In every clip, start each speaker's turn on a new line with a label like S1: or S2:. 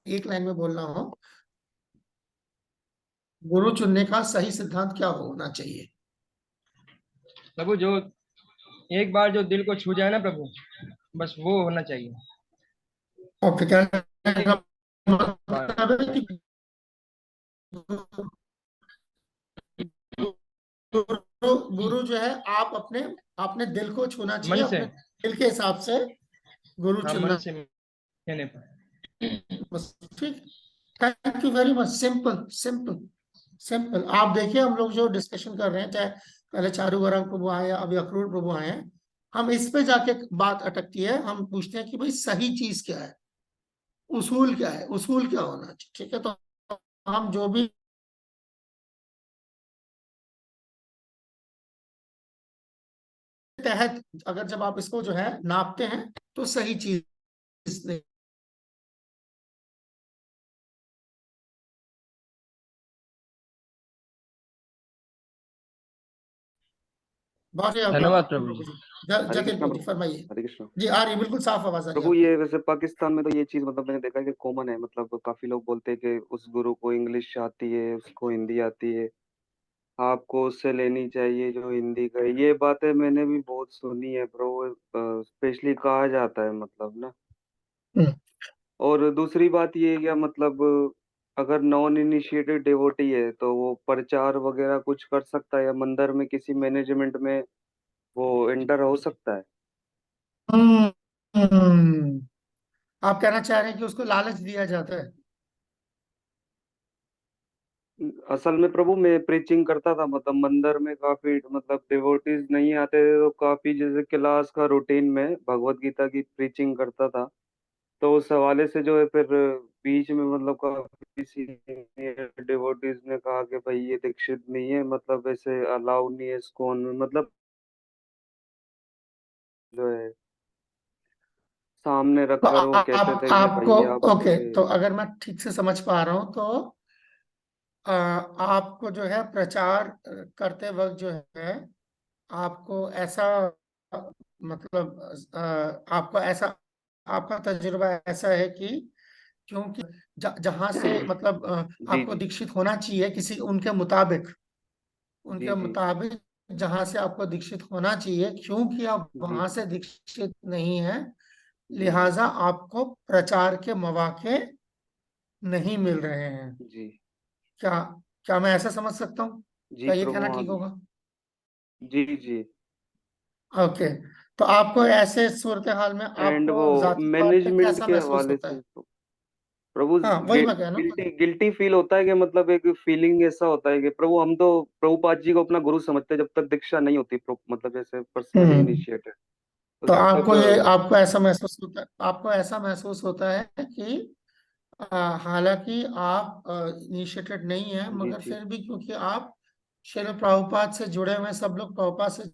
S1: एक लाइन में बोलना हो, गुरु चुनने का सही सिद्धांत क्या होना चाहिए?
S2: प्रभु जो एक बार जो दिल को छू जाए ना प्रभु, बस वो होना चाहिए।
S1: ओके, कहने का
S2: बार
S1: मतलब है कि गुरु गुरु जो है, आप अपने अपने दिल को छूना चाहिए,
S2: मन से।
S1: अपने दिल के हिसाब से गुरु
S2: हाँ, मन
S1: चुनना।
S2: से कहने पर।
S1: बस, ठीक। Thank you very much. Simple simple simple. आप देखिए, हम लोग जो डिस्कशन कर रहे हैं, चाहे पहले चारू वरंग प्रभु आए या अभी अक्रूर प्रभु आए हैं, हम इस पे जाके बात अटकती है। हम पूछते हैं कि भाई सही चीज क्या है, उसूल क्या है, उसूल क्या होना चाहिए। ठीक है, तो हम जो भी तहत, अगर जब आप इसको जो है नापते हैं, तो सही चीज नहीं। बहुत ही
S2: धन्यवाद प्रभु जी।
S3: हरे
S1: जतिन
S3: कृष्णा
S1: प्रभु जी,
S3: प्रभु।
S1: फरमाइए।
S3: हरे कृष्णा
S1: जी आ रही, बिल्कुल साफ आवाज आ रही है
S3: प्रभु।
S1: आपकी।
S3: ये वैसे पाकिस्तान में तो ये चीज मतलब मैंने देखा है कि कॉमन है। मतलब काफी लोग बोलते हैं कि उस गुरु को इंग्लिश आती है, उसको हिंदी आती है, आपको उससे लेनी चाहिए जो हिंदी का है। ये बातें मैंने भी बहुत सुनी है प्रभु, स्पेशली कहा जाता है मतलब ना।
S1: हम्म।
S3: और दूसरी बात ये है क्या मतलब, अगर नॉन इनिशिएटेड डिवोटी है तो वो प्रचार वगैरह कुछ कर सकता है या मंदिर में किसी मैनेजमेंट में वो एंटर हो सकता है?
S1: हम्म, हम्म। आप कहना चाह रहे हैं कि उसको लालच दिया जाता है?
S3: असल में प्रभु मैं प्रीचिंग करता था, मतलब मंदिर में काफी मतलब डिवोटीज नहीं आते थे, तो काफी जैसे क्लास का रूटीन में भगवत गीता की प्रीचिंग करता था। तो उस हवाले से जो है फिर बीच में मतलब काफी सीनियर डिवोटीज ने कहा कि भाई ये दीक्षित नहीं है, मतलब ऐसे अलाउ नहीं है इस्कॉन में, मतलब जो है सामने
S1: तो
S3: रखकर वो कहते थे कि
S1: आपको,
S3: भाई आप
S1: ओके, तो अगर मैं ठीक से समझ पा रहा हूं, तो आपको जो है प्रचार करते वक्त जो है, आपको ऐसा, मतलब आपको ऐसा, आपका तजुर्बा ऐसा है कि क्योंकि जहां से मतलब
S3: जी
S1: आपको
S3: जी
S1: दीक्षित होना चाहिए किसी उनके मुताबिक,
S3: जी
S1: उनके
S3: जी
S1: मुताबिक जहां से आपको दीक्षित होना चाहिए, क्योंकि आप
S3: जी
S1: वहां से दीक्षित नहीं है,
S3: जी जी
S1: लिहाजा आपको प्रचार के मौके नहीं मिल रहे हैं।
S3: जी
S1: क्या क्या मैं ऐसा समझ सकता हूँ?
S3: जी
S1: क्या ये
S3: प्रभु
S1: कहना
S3: हाँ।
S1: ठीक होगा?
S3: जी जी।
S1: ओके। तो आपको ऐसे सूरत हाल में
S3: एंड
S1: आपको
S3: वो
S1: जाती तौर पे
S3: मैनेजमेंट
S1: कैसा
S3: के
S1: महसूस
S3: हवाले
S1: होता
S3: से
S1: है?
S3: तो प्रभु
S1: हाँ, वही मैं कह रहा हूँ।
S3: गिल्टी गिल्टी फील होता है कि मतलब एक फीलिंग ऐसा होता है कि प्रभु हम तो प्रभुपाद जी को अपना गुरु समझते हैं जब तक दीक्षा नहीं होती मतलब जैसे पर्सनली
S1: हम्म।
S3: इनिशिएटेड, तो
S1: तो
S3: जब
S1: आपको ये,
S3: तक
S1: आपको ऐसा महसूस होता है, आपको ऐसा महसूस होता है कि हालांकि आप इनिशिएटेड नहीं है,
S3: जी
S1: मगर
S3: जी
S1: फिर भी क्योंकि आप श्रील प्रभुपाद से जुड़े हुए हैं, सब लोग प्रभुपाद से।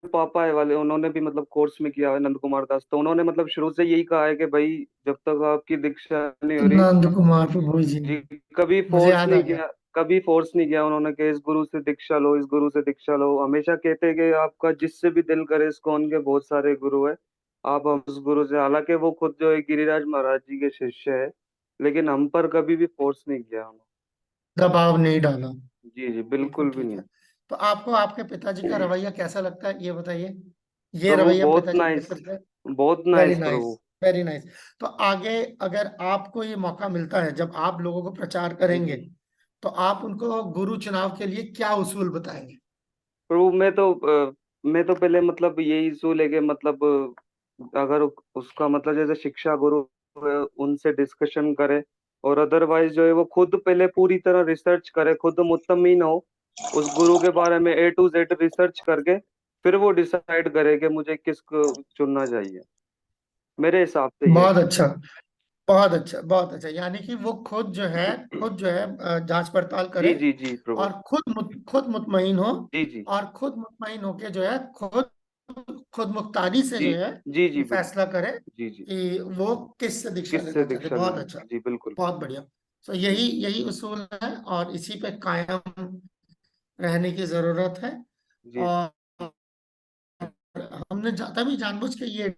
S3: पापा है वाले उन्होंने भी मतलब कोर्स में किया है, नंद कुमार दास, तो उन्होंने मतलब शुरू से यही कहा है कि भाई जब तक आपकी दीक्षा नहीं हो रही,
S1: नंद कुमार प्रभु जी,
S3: जी, कभी
S1: मुझे
S3: फोर्स
S1: याद आ
S3: नहीं
S1: गया।
S3: किया, कभी फोर्स नहीं किया उन्होंने कि इस गुरु से दीक्षा लो, इस गुरु से दीक्षा लो। हमेशा कहते हैं कि आपका जिससे भी दिल करे, इस्कॉन के बहुत सारे गुरु है, आप हम उस गुरु से, हालांकि वो खुद जो है गिरिराज महाराज जी के शिष्य है, लेकिन हम पर कभी भी फोर्स नहीं किया उन्होंने।
S1: दबाव नहीं डाला।
S3: जी जी
S1: बिल्कुल
S3: बिल्कुल भी
S1: ठीक
S3: नहीं।
S1: है। तो आपको आपके पिताजी का रवैया कैसा लगता है, ये बताइए। ये
S3: प्रभु
S1: रवैया
S3: बहुत
S1: पिताजी की
S3: नाइस,
S1: तरफ से।
S3: बहुत
S1: वेरी
S3: नाइस प्रभु।
S1: Nice, very nice. तो आगे अगर आपको ये मौका मिलता है, जब आप लोगों को प्रचार
S3: जी
S1: करेंगे,
S3: जी
S1: तो आप उनको गुरु चुनाव के लिए क्या उसूल बताएंगे?
S3: प्रभु मैं तो पहले मतलब यही इशू लेके मतलब अगर उसका मतलब जैसे शिक्षा गुरु है, उनसे डिस्कशन करे, और अदरवाइज जो है वो खुद पहले पूरी तरह रिसर्च करे, खुद मुतमिन हो उस गुरु के बारे में, A to Z रिसर्च करके फिर वो डिसाइड करे कि मुझे किसको चुनना चाहिए। मेरे हिसाब से ये है।
S1: बहुत अच्छा, बहुत अच्छा, बहुत अच्छा। यानी कि वो खुद जो है, खुद जो है जांच पड़ताल करे,
S3: जी जी जी प्रभु।
S1: और खुद मुतमईन हो,
S3: जी जी
S1: और खुद मुतमईन होके जो है, खुद खुद मुख्तारी से
S3: जी
S1: जो है
S3: जी जी
S1: ये फैसला करे
S3: जी जी
S1: कि वो किससे दीक्षा
S3: किससे
S1: लेना चाहते।
S3: दीक्षा
S1: बहुत
S3: लेनी
S1: अच्छा,
S3: चाहिए, जी बिल्कुल।
S1: बहुत बढ़िया। तो यही यही उसूल है, और इसी पे कायम रहने की जरूरत है।
S3: जी
S1: और हमने तभी जानबूझ के ये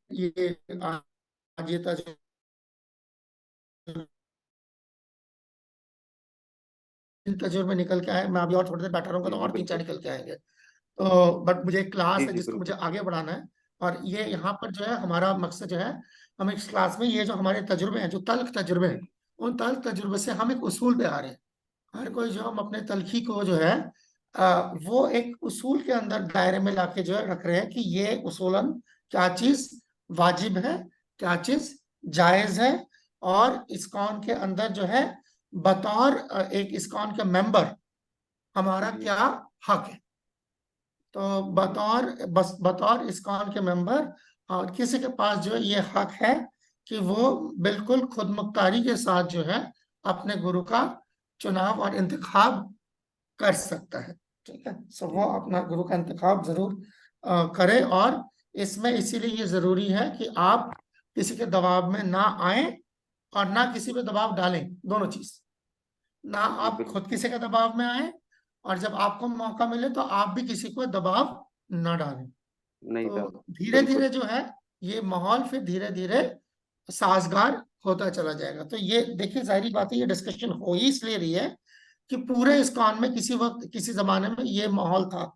S1: ये आज ये तजुर्बे निकल के आए। मैं अभी और थोड़ी देर बैठा रहूंगा
S3: जी
S1: तो
S3: जी
S1: और 3-4
S3: बिल्कुल।
S1: निकल के आएंगे। तो बट मुझे एक क्लास
S3: जी
S1: है
S3: जी
S1: जिसको मुझे
S3: बिल्कुल।
S1: आगे बढ़ाना है। और ये यहाँ पर जो है हमारा मकसद जो है, हम इस क्लास में ये जो हमारे तजुर्बे हैं, जो तल्ख तजुर्बे हैं, उन तल्ख तजुर्बे से हम एक उसूल पे आ रहे हैं। हर कोई जो हम अपने तलखी को जो है वो एक उसूल के अंदर दायरे में लाके जो है रख रहे हैं कि ये उसूलन क्या चीज वाजिब है, क्या चीज जायज है, और इस्कॉन के अंदर जो है बतौर एक इस्कॉन के मेंबर हमारा
S3: जी
S1: क्या हक है। तो बतौर इस्कॉन के मेंबर और किसी के पास जो है ये हक है कि वो बिल्कुल खुद मुख्तारी के साथ जो है अपने गुरु का चुनाव और इंतखाब कर सकता है। ठीक है, सो
S3: जी
S1: वो अपना गुरु का इंतखाब जरूर करे। और इसमें इसीलिए ये जरूरी है कि आप किसी के दबाव में ना आए और ना किसी पे दबाव डालें, दोनों चीज। ना
S3: जी
S1: आप खुद
S3: बिल्कुल।
S1: किसी के दबाव में आए, और जब आपको मौका मिले तो आप भी किसी को दबाव न डालें।
S3: नहीं
S1: तो
S3: डालो।
S1: धीरे
S3: बिल्कुल।
S1: धीरे जो है ये माहौल फिर धीरे धीरे साजगार होता चला जाएगा। तो ये देखिए, जाहिर बात है ये डिस्कशन हो ही इसलिए रही है कि पूरे इस्कॉन में किसी वक्त किसी जमाने में ये माहौल था।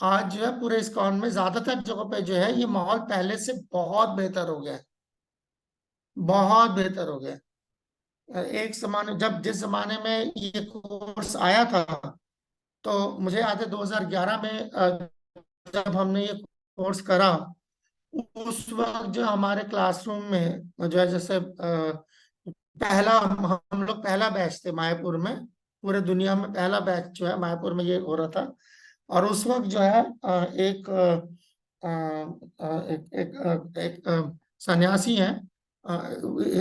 S1: आज जो है पूरे इस्कॉन में ज्यादातर जगहों पे जो है ये माहौल पहले से बहुत बेहतर हो गया है, बहुत बेहतर हो गया है। एक जमाने, जब जिस जमाने में ये कोर्स आया था, तो मुझे याद है 2011 में जब हमने ये कोर्स करा, उस वक्त जो हमारे क्लासरूम में जो है जैसे पहला हम लोग पहला बैच थे मायापुर में। पूरे दुनिया में पहला बैच जो है मायापुर में ये हो रहा था। और उस वक्त जो है एक सन्यासी हैं,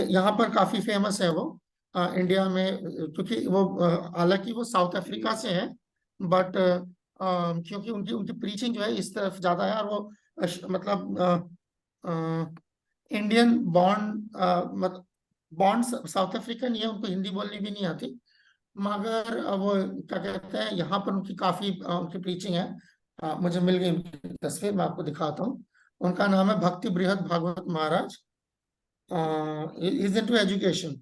S1: यहाँ पर काफी फेमस है वो इंडिया में, क्योंकि वो हालांकि वो साउथ अफ्रीका से हैं, बट क्योंकि उनकी उनकी प्रीचिंग जो है इस तरफ ज्यादा है। और वो मतलब इंडियन बॉन्ड, मतलब बॉन्ड साउथ अफ्रीकन ही है, उनको हिंदी बोलनी भी नहीं आती। मगर वो क्या कहते हैं, यहाँ पर उनकी काफी उनकी प्रीचिंग है। मुझे मिल गई उनकी तस्वीर, मैं आपको दिखाता हूँ। उनका नाम है भक्ति बृहद भागवत महाराज। इज इनटू एजुकेशन,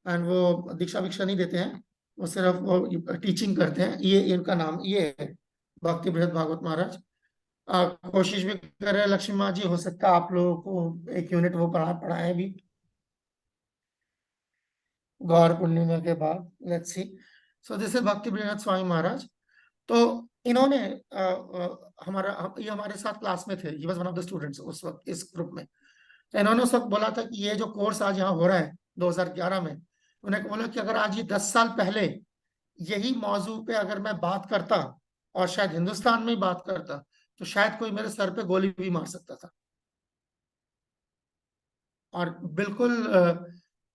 S1: एंड वो दीक्षा वीक्षा नहीं देते हैं, वो सिर्फ वो टीचिंग करते हैं। ये इनका नाम ये है, भक्ति बृहद भागवत महाराज। कोशिश भी कर रहे हैं लक्ष्मी माँ जी, हो सकता है आप लोगों को एक यूनिट वो पढ़ाए भी गौर पूर्णिमा के बाद। Let's see. So this is भक्ति बृहद स्वामी महाराज। तो इन्होंने ये हमारे साथ क्लास में थे, he was one of the students उस वक्त इस ग्रुप में। तो इन्होंने उस वक्त बोला था कि ये जो कोर्स आज यहाँ हो रहा है 2011 में, उन्हें बोला कि अगर आज ये 10 साल पहले यही मौजू पे अगर मैं बात करता और शायद हिंदुस्तान में ही बात करता, तो शायद कोई मेरे सर पे गोली भी मार सकता था। और बिल्कुल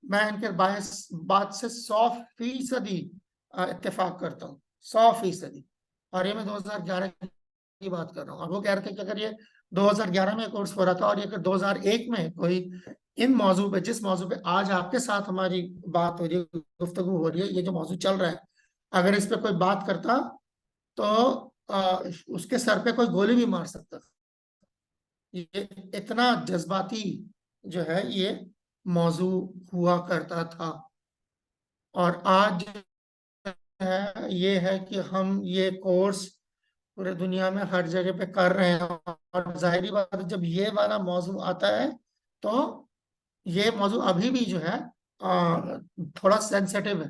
S1: मैं इनके बात से 100% इत्तेफाक करता हूँ, 100%। और ये मैं 2011 की बात कर रहा हूँ। और वो कह रहे थे कि अगर ये 2011 में कोर्स हो रहा था, और ये अगर 2001 में कोई इन मौजू पे, जिस मौजू पे आज आपके साथ हमारी बात हो रही है, गुफ्तगू हो रही है, ये जो मौजू चल रहा है, अगर इस पे कोई बात करता तो उसके सर पे कोई गोली भी मार सकता था। ये इतना जज्बाती जो है ये मौजू हुआ करता था। और आज है ये है कि हम ये कोर्स पूरे दुनिया में हर जगह पे कर रहे हैं। और जाहिर बात है, जब ये वाला मौजू आता है तो ये मौजू अभी भी जो है थोड़ा सेंसिटिव है,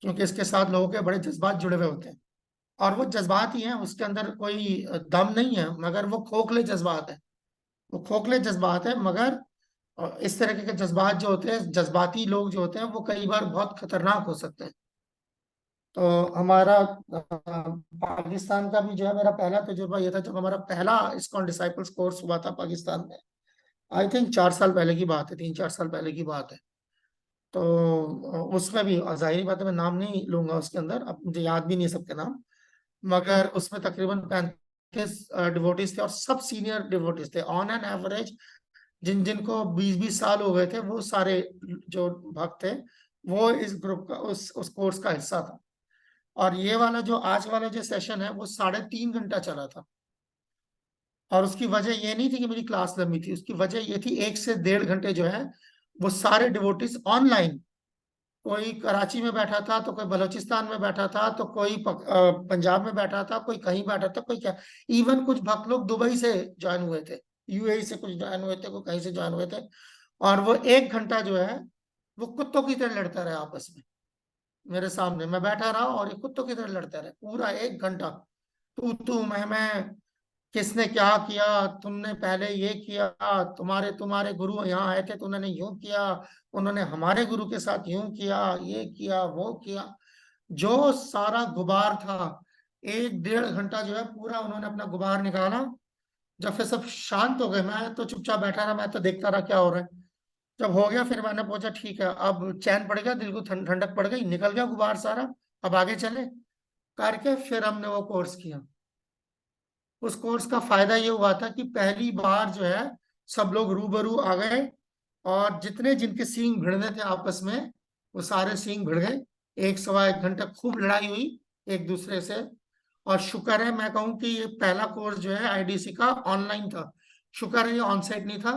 S1: क्योंकि इसके साथ लोगों के बड़े जज्बात जुड़े हुए होते हैं। और वो जज्बात ही हैं, उसके अंदर कोई दम नहीं है, मगर वो खोखले जज्बात है। वो खोखले जज्बात है, मगर इस तरह के जज्बात जो होते हैं, जज्बाती लोग जो होते हैं, वो कई बार बहुत खतरनाक हो सकते हैं। तो हमारा पाकिस्तान का भी जो है, मेरा पहला तजुर्बा ये था जब हमारा पहला इस्कॉन डिसाइपल्स कोर्स हुआ था पाकिस्तान में। आई थिंक 4 साल पहले की बात है, 3-4 साल पहले की बात है। तो उसमें भी जाहिर बात है मैं नाम नहीं लूंगा उसके अंदर, अब मुझे याद भी नहीं है सबके नाम। मगर उसमें तकरीबन 35 डिवोटीज थे, और सब सीनियर डिवोटीज थे ऑन एन एवरेज। जिन जिनको 20-20 साल हो गए थे, वो सारे जो भक्त थे वो इस ग्रुप का, उस कोर्स का हिस्सा था। और ये वाला जो आज वाला जो सेशन है वो 3.5 घंटा चला था। और उसकी वजह ये नहीं थी कि मेरी क्लास लंबी थी, उसकी वजह ये थी 1 से 1.5 घंटे जो है वो सारे डिवोटीज ऑनलाइन, कोई कराची में बैठा था तो कोई बलूचिस्तान में बैठा था तो कोई पंजाब में बैठा था, कोई कहीं बैठा था, कोई क्या, इवन कुछ भक्त लोग दुबई से ज्वाइन हुए थे, यूएई से कुछ ज्वाइन हुए थे, कोई कहीं से ज्वाइन हुए थे। और वो 1 घंटा जो है वो कुत्तों की तरह लड़ता रहे आपस में, मेरे सामने मैं बैठा रहा और ये कुत्तों की तरह लड़ते रहे पूरा 1 घंटा। तू मैं, किसने क्या किया, तुमने पहले ये किया, तुम्हारे तुम्हारे गुरु यहाँ आए थे तो उन्होंने यूं किया, उन्होंने हमारे गुरु के साथ यूं किया, ये किया वो किया, जो सारा गुबार था 1 डेढ़ घंटा जो है पूरा उन्होंने अपना गुबार निकाला। जब फिर सब शांत हो गए, मैं तो चुपचाप बैठा रहा, मैं तो देखता रहा क्या हो रहा है। जब हो गया फिर मैंने पूछा ठीक है, अब चैन पड़ गया, दिल को ठंडक पड़ गई, निकल गया गुबार सारा, अब आगे चले करके फिर हमने वो कोर्स किया। उस कोर्स का फायदा ये हुआ था कि पहली बार जो है सब लोग रूबरू आ गए, और जितने जिनके सींग भिड़ने थे आपस में वो सारे सींग भिड़ गए। 1 सवा 1 घंटा खूब लड़ाई हुई एक दूसरे से। और शुक्र है, मैं कहूँ कि ये पहला कोर्स जो है आईडीसी का ऑनलाइन था, शुक्र है ये ऑन साइट नहीं था।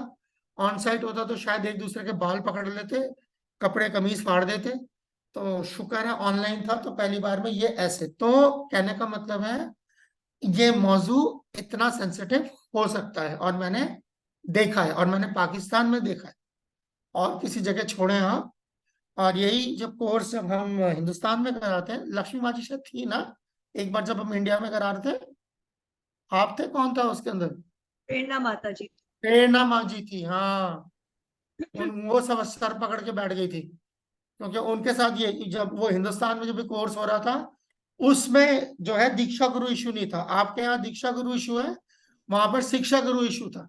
S1: ऑन साइट होता तो शायद एक दूसरे के बाल पकड़ लेते, कपड़े कमीज फाड़ देते। तो शुक्र है ऑनलाइन था, तो पहली बार में ये ऐसे, तो कहने का मतलब है ये मौजू इतना सेंसिटिव हो सकता है, और मैंने देखा है, और मैंने पाकिस्तान में देखा है और किसी जगह छोड़े हैं आप। और यही जब कोर्स जब हम हिंदुस्तान में कराते हैं, लक्ष्मी माँ जी शायद थी ना एक बार जब हम इंडिया में करा रहे थे, आप थे, कौन था उसके अंदर?
S4: प्रेरणा माता जी।
S1: प्रेरणा माँ जी थी, हाँ। वो सब सर पकड़ के बैठ गई थी, क्योंकि उनके साथ ये जब वो हिंदुस्तान में जब भी कोर्स हो रहा था उसमें जो है दीक्षा गुरु इशू नहीं था। आपके यहाँ दीक्षा गुरु इशू है, वहां पर शिक्षा गुरु इशू था।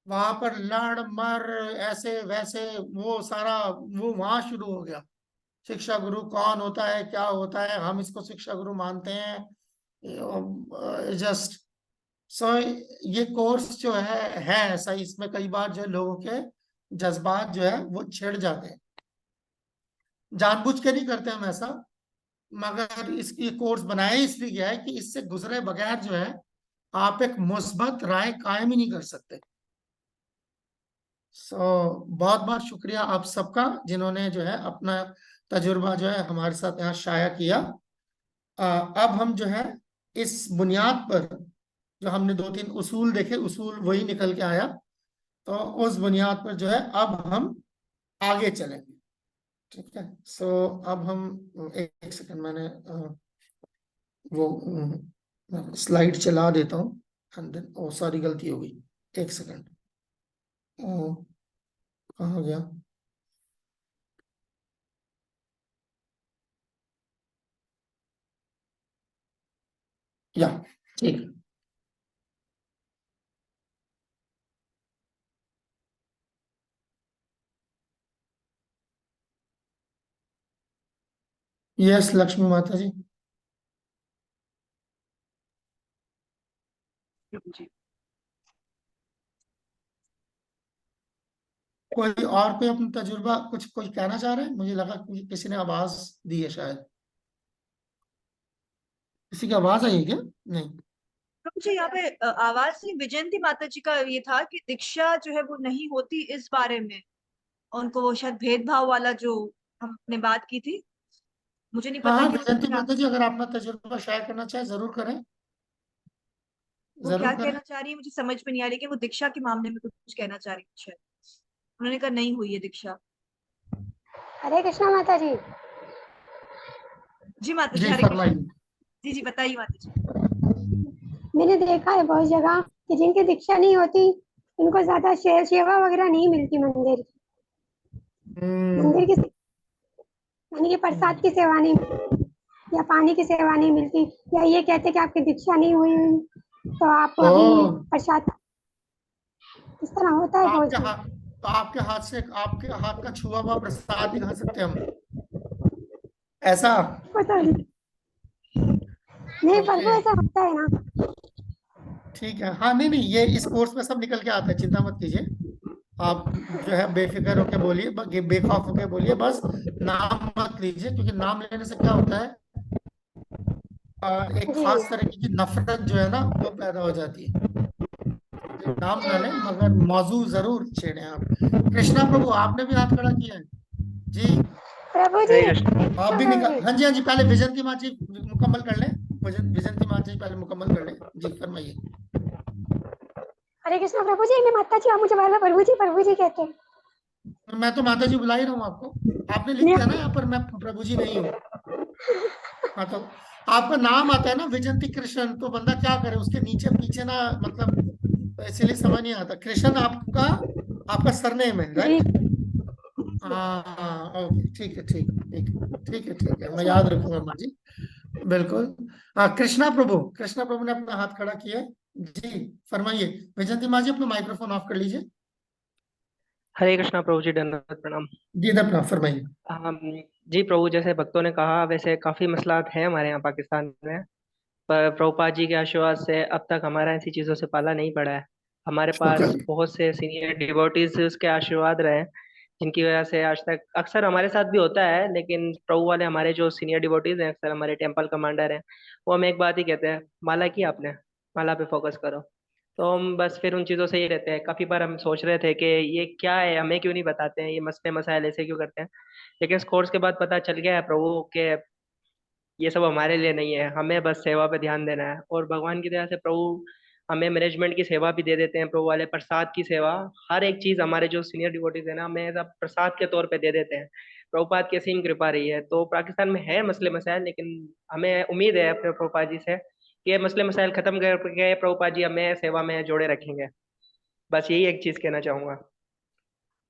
S1: वहां पर लड़ मर ऐसे वैसे वो सारा वो वहां शुरू हो गया। शिक्षा गुरु कौन होता है, क्या होता है, हम इसको शिक्षा गुरु मानते हैं, जस्ट सो ये कोर्स जो है ऐसा, इसमें कई बार जो है लोगों के जज्बात जो है वो छिड़ जाते हैं। जानबूझ के नहीं करते हम ऐसा, मगर इसकी कोर्स बनाया इसलिए गया है कि इससे गुजरे बगैर जो है आप एक मुस्बत राय कायम ही नहीं कर सकते। सो बहुत बहुत शुक्रिया आप सबका जिन्होंने जो है अपना तजुर्बा जो है हमारे साथ यहाँ शाया किया। अब हम जो है इस बुनियाद पर जो हमने 2-3 उसूल देखे, उसूल वही निकल के आया, तो उस बुनियाद पर जो है अब हम आगे चलेंगे। ठीक है, सो अब हम एक सेकंड, मैंने वो स्लाइड चला देता हूँ, एंड देन ओ सारी गलती हो गई, एक सेकंड, कहाँ गया? या ठीक है। यस लक्ष्मी माता जी।
S4: जी।
S1: कोई और कोई अपना तजुर्बा कुछ कोई कहना चाह रहा है? मुझे लगा कि किसी ने आवाज दी है शायद। किसी की आवाज आई है क्या? नहीं।
S4: तो मुझे यहाँ पे आवाज नहीं, विजयंती माता जी का ये था कि दीक्षा जो है वो नहीं होती इस बारे में, उनको वो शायद भेदभाव वाला जो हमने बात की थी, मुझे नहीं
S1: हाँ
S4: पता
S1: हाँ,
S4: कि
S1: विजयंती
S4: क्या
S1: माता जी अगर अपना तजुर्बा शेयर करना चाहे जरूर करें,
S4: वो क्या
S1: जरूर करें।
S4: कहना चाह रही है मुझे समझ में नहीं आ रही, कि वो दीक्षा के मामले में कुछ कहना चाह रही है शायद। उन्होंने कहा नहीं हुई है दीक्षा।
S5: हरे कृष्णा माता जी।
S4: जी माता जी,
S1: जी
S4: हरे कृष्ण।
S1: फरमाइए।
S4: जी जी बताइए माता जी।
S5: मैंने देखा है बहुत जगह कि जिनकी दीक्षा नहीं होती उनको ज्यादा सेवा वगैरह नहीं मिलती मंदिर मंदिर की, यानी कि प्रसाद की सेवा नहीं मिलती या पानी की सेवा नहीं मिलती, या ये कहते कि आपकी दीक्षा नहीं हुई तो आप
S1: ओ
S5: अभी प्रसाद, इस तरह होता है बहुत
S1: आपके
S5: जगह।
S1: हाथ, तो आपके हाथ का छुआ हुआ प्रसाद नहीं खा सकते हम, ऐसा?
S5: पता नहीं प्रभु,
S1: ओके
S5: ऐसा होता है ना।
S1: ठीक है, हाँ नहीं नहीं, ये इस कोर्स में सब निकल के आता है, चिंता मत कीजिए। आप जो है बेफिक्र होके बोलिए, बेखौफ होके बोलिए, बस नाम मत लीजिए, क्योंकि नाम लेने से क्या होता है एक
S5: जी
S1: खास तरीके की नफरत जो है ना वो पैदा हो जाती है। नाम ना लें मगर मौजू जरूर छेड़े आप। कृष्णा प्रभु आपने भी हाथ खड़ा किया है जी।
S5: प्रभु जी।
S2: हरे कृष्ण।
S1: आप भी
S5: प्रभु
S1: निकाल,
S5: जी।
S1: हाँ जी हाँ जी, पहले विजंती माँ जी मुकम्मल कर लें। विजंती माँ जी पहले मुकम्मल कर लें जी, फरमाइए।
S5: हरे कृष्णा प्रभु जी। मैं माता जी, आप मुझे बार बार प्रभु जी कहते हैं।
S1: मैं तो माता जी बुला ही रहा हूँ आपको, आपने लिख दिया ना यहाँ पर मैं प्रभु जी नहीं हूँ। हाँ तो आपका नाम आता है ना विजंती कृष्ण, तो बंदा क्या करे उसके नीचे पीछे ना, मतलब इसलिए समझ नहीं आता। कृष्ण आपका आपका सरनेम है,
S5: जी
S1: राइट? हाँ ओके, ठीक है ठीक ठीक ठीक है ठीक है, मैं याद रखूंगा माँ जी, बिल्कुल। हाँ कृष्णा प्रभु ने अपना हाथ खड़ा किया है जी, फरमाइए। वैजंती माँ जी अपना माइक्रोफोन ऑफ कर लीजिए।
S2: हरे कृष्णा प्रभु जी, दंडवत प्रणाम।
S1: जी दर्पणा फरमाइए।
S2: हम जी प्रभु, जैसे भक्तों ने कहा, वैसे काफी मसलात हैं हमारे यहाँ पाकिस्तान में। पर प्रभुपाद जी के आशीर्वाद से अब तक हमारा ऐसी चीजों से पाला नहीं पड़ा है। हमारे
S1: शुक्र।
S2: पास बहुत से सीनियर डिवोटीज उसके आशीर्वाद रहे हैं, जिनकी वजह से आज तक अक्सर हमारे साथ भी होता है। लेकिन प्रभु वाले हमारे जो सीनियर डिवोटीज हैं, अक्सर हमारे टेम्पल कमांडर हैं, वो हमें एक बात ही कहते हैं, माला की आपने, माला पे फोकस करो। तो हम बस फिर उन चीज़ों से ही रहते हैं। काफ़ी बार हम सोच रहे थे कि ये क्या है, हमें क्यों नहीं बताते हैं, ये मसले मसाइल ऐसे क्यों करते हैं। लेकिन इस कोर्स के बाद पता चल गया है प्रभु के ये सब हमारे लिए नहीं है, हमें बस सेवा पे ध्यान देना है। और भगवान की दया से प्रभु हमें मैनेजमेंट की सेवा भी दे देते हैं, प्रभु वाले प्रसाद की सेवा। हर एक चीज़ हमारे जो सीनियर डिवोटीज है ना, हमें सब प्रसाद के तौर पे दे देते हैं। प्रभुपाद की असीम कृपा रही है। तो पाकिस्तान में है मसले मसाइल, लेकिन हमें उम्मीद है अपने प्रभुपाद जी से कि ये मसले मसाइल खत्म करके प्रभुपाद जी हमें सेवा में जोड़े रखेंगे। बस यही एक चीज़ कहना चाहूंगा।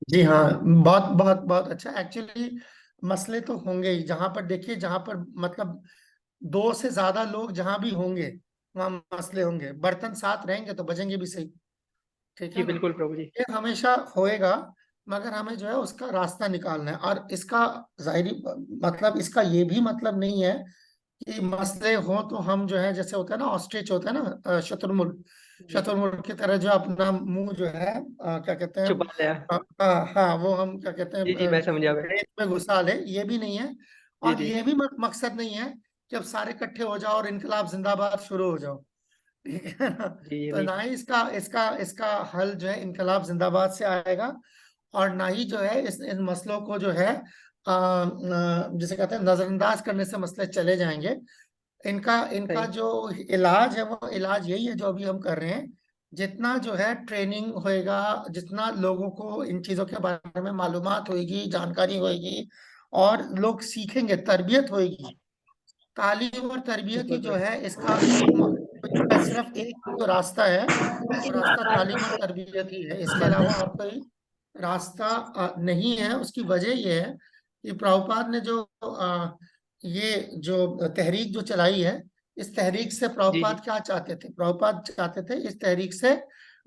S1: जी हाँ, बहुत बहुत बहुत अच्छा। एक्चुअली मसले तो होंगे ही, जहां पर देखिए, जहां पर मतलब दो से ज्यादा लोग जहां भी होंगे वहां मसले होंगे। बर्तन साथ रहेंगे तो बजेंगे भी सही, ठीक
S2: जी
S1: है ना?
S2: बिल्कुल प्रभु जी।
S1: ये हमेशा होएगा, मगर हमें जो है उसका रास्ता निकालना है। और इसका जाहिरी मतलब इसका ये भी मतलब नहीं है कि मसले हो तो हम जो है, जैसे होता है ना ऑस्ट्रिच होता है ना, शतुरमुर्ग,
S2: जी
S1: शतुरमुर्ग की तरह जो अपना मुंह जो है क्या कहते हैं,
S2: छुपा लिया।
S1: हाँ हाँ, वो हम क्या कहते हैं
S2: जी जी, मैं समझा मैं।
S1: रेत में घुसा ले, ये भी नहीं है।
S2: जी
S1: और
S2: जी
S1: ये भी मकसद नहीं है कि अब सारे इकट्ठे हो जाओ और इनकलाब जिंदाबाद शुरू हो जाओ, ठीक है ना?
S2: जी, ये
S1: तो
S2: नहीं।
S1: ना ही इसका इसका इसका हल जो है इनकलाब जिंदाबाद से आएगा, और ना ही जो है इन मसलों को जो है जिसे कहते हैं नजरअंदाज करने से मसले चले जाएंगे। इनका इनका
S2: सही।
S1: जो इलाज है वो इलाज यही है जो अभी हम कर रहे हैं। जितना जो है ट्रेनिंग होएगा, जितना लोगों को इन चीजों के बारे में मालूमात होगी, जानकारी होगी, और लोग सीखेंगे, तरबियत होगी। तालीम और तरबियत ही
S2: बिल्कुल
S1: जो
S2: प्रभु।
S1: है इसका इसका सिर्फ एक जो रास्ता है, वो रास्ता तालीम और तरबियत ही है। इसके अलावा और कोई रास्ता नहीं है। उसकी वजह ये है कि प्रभुपाद ने जो ये जो तहरीक जो चलाई है, इस तहरीक से
S2: जी जी।
S1: प्रभुपाद क्या चाहते थे? प्रभुपाद चाहते थे इस तहरीक से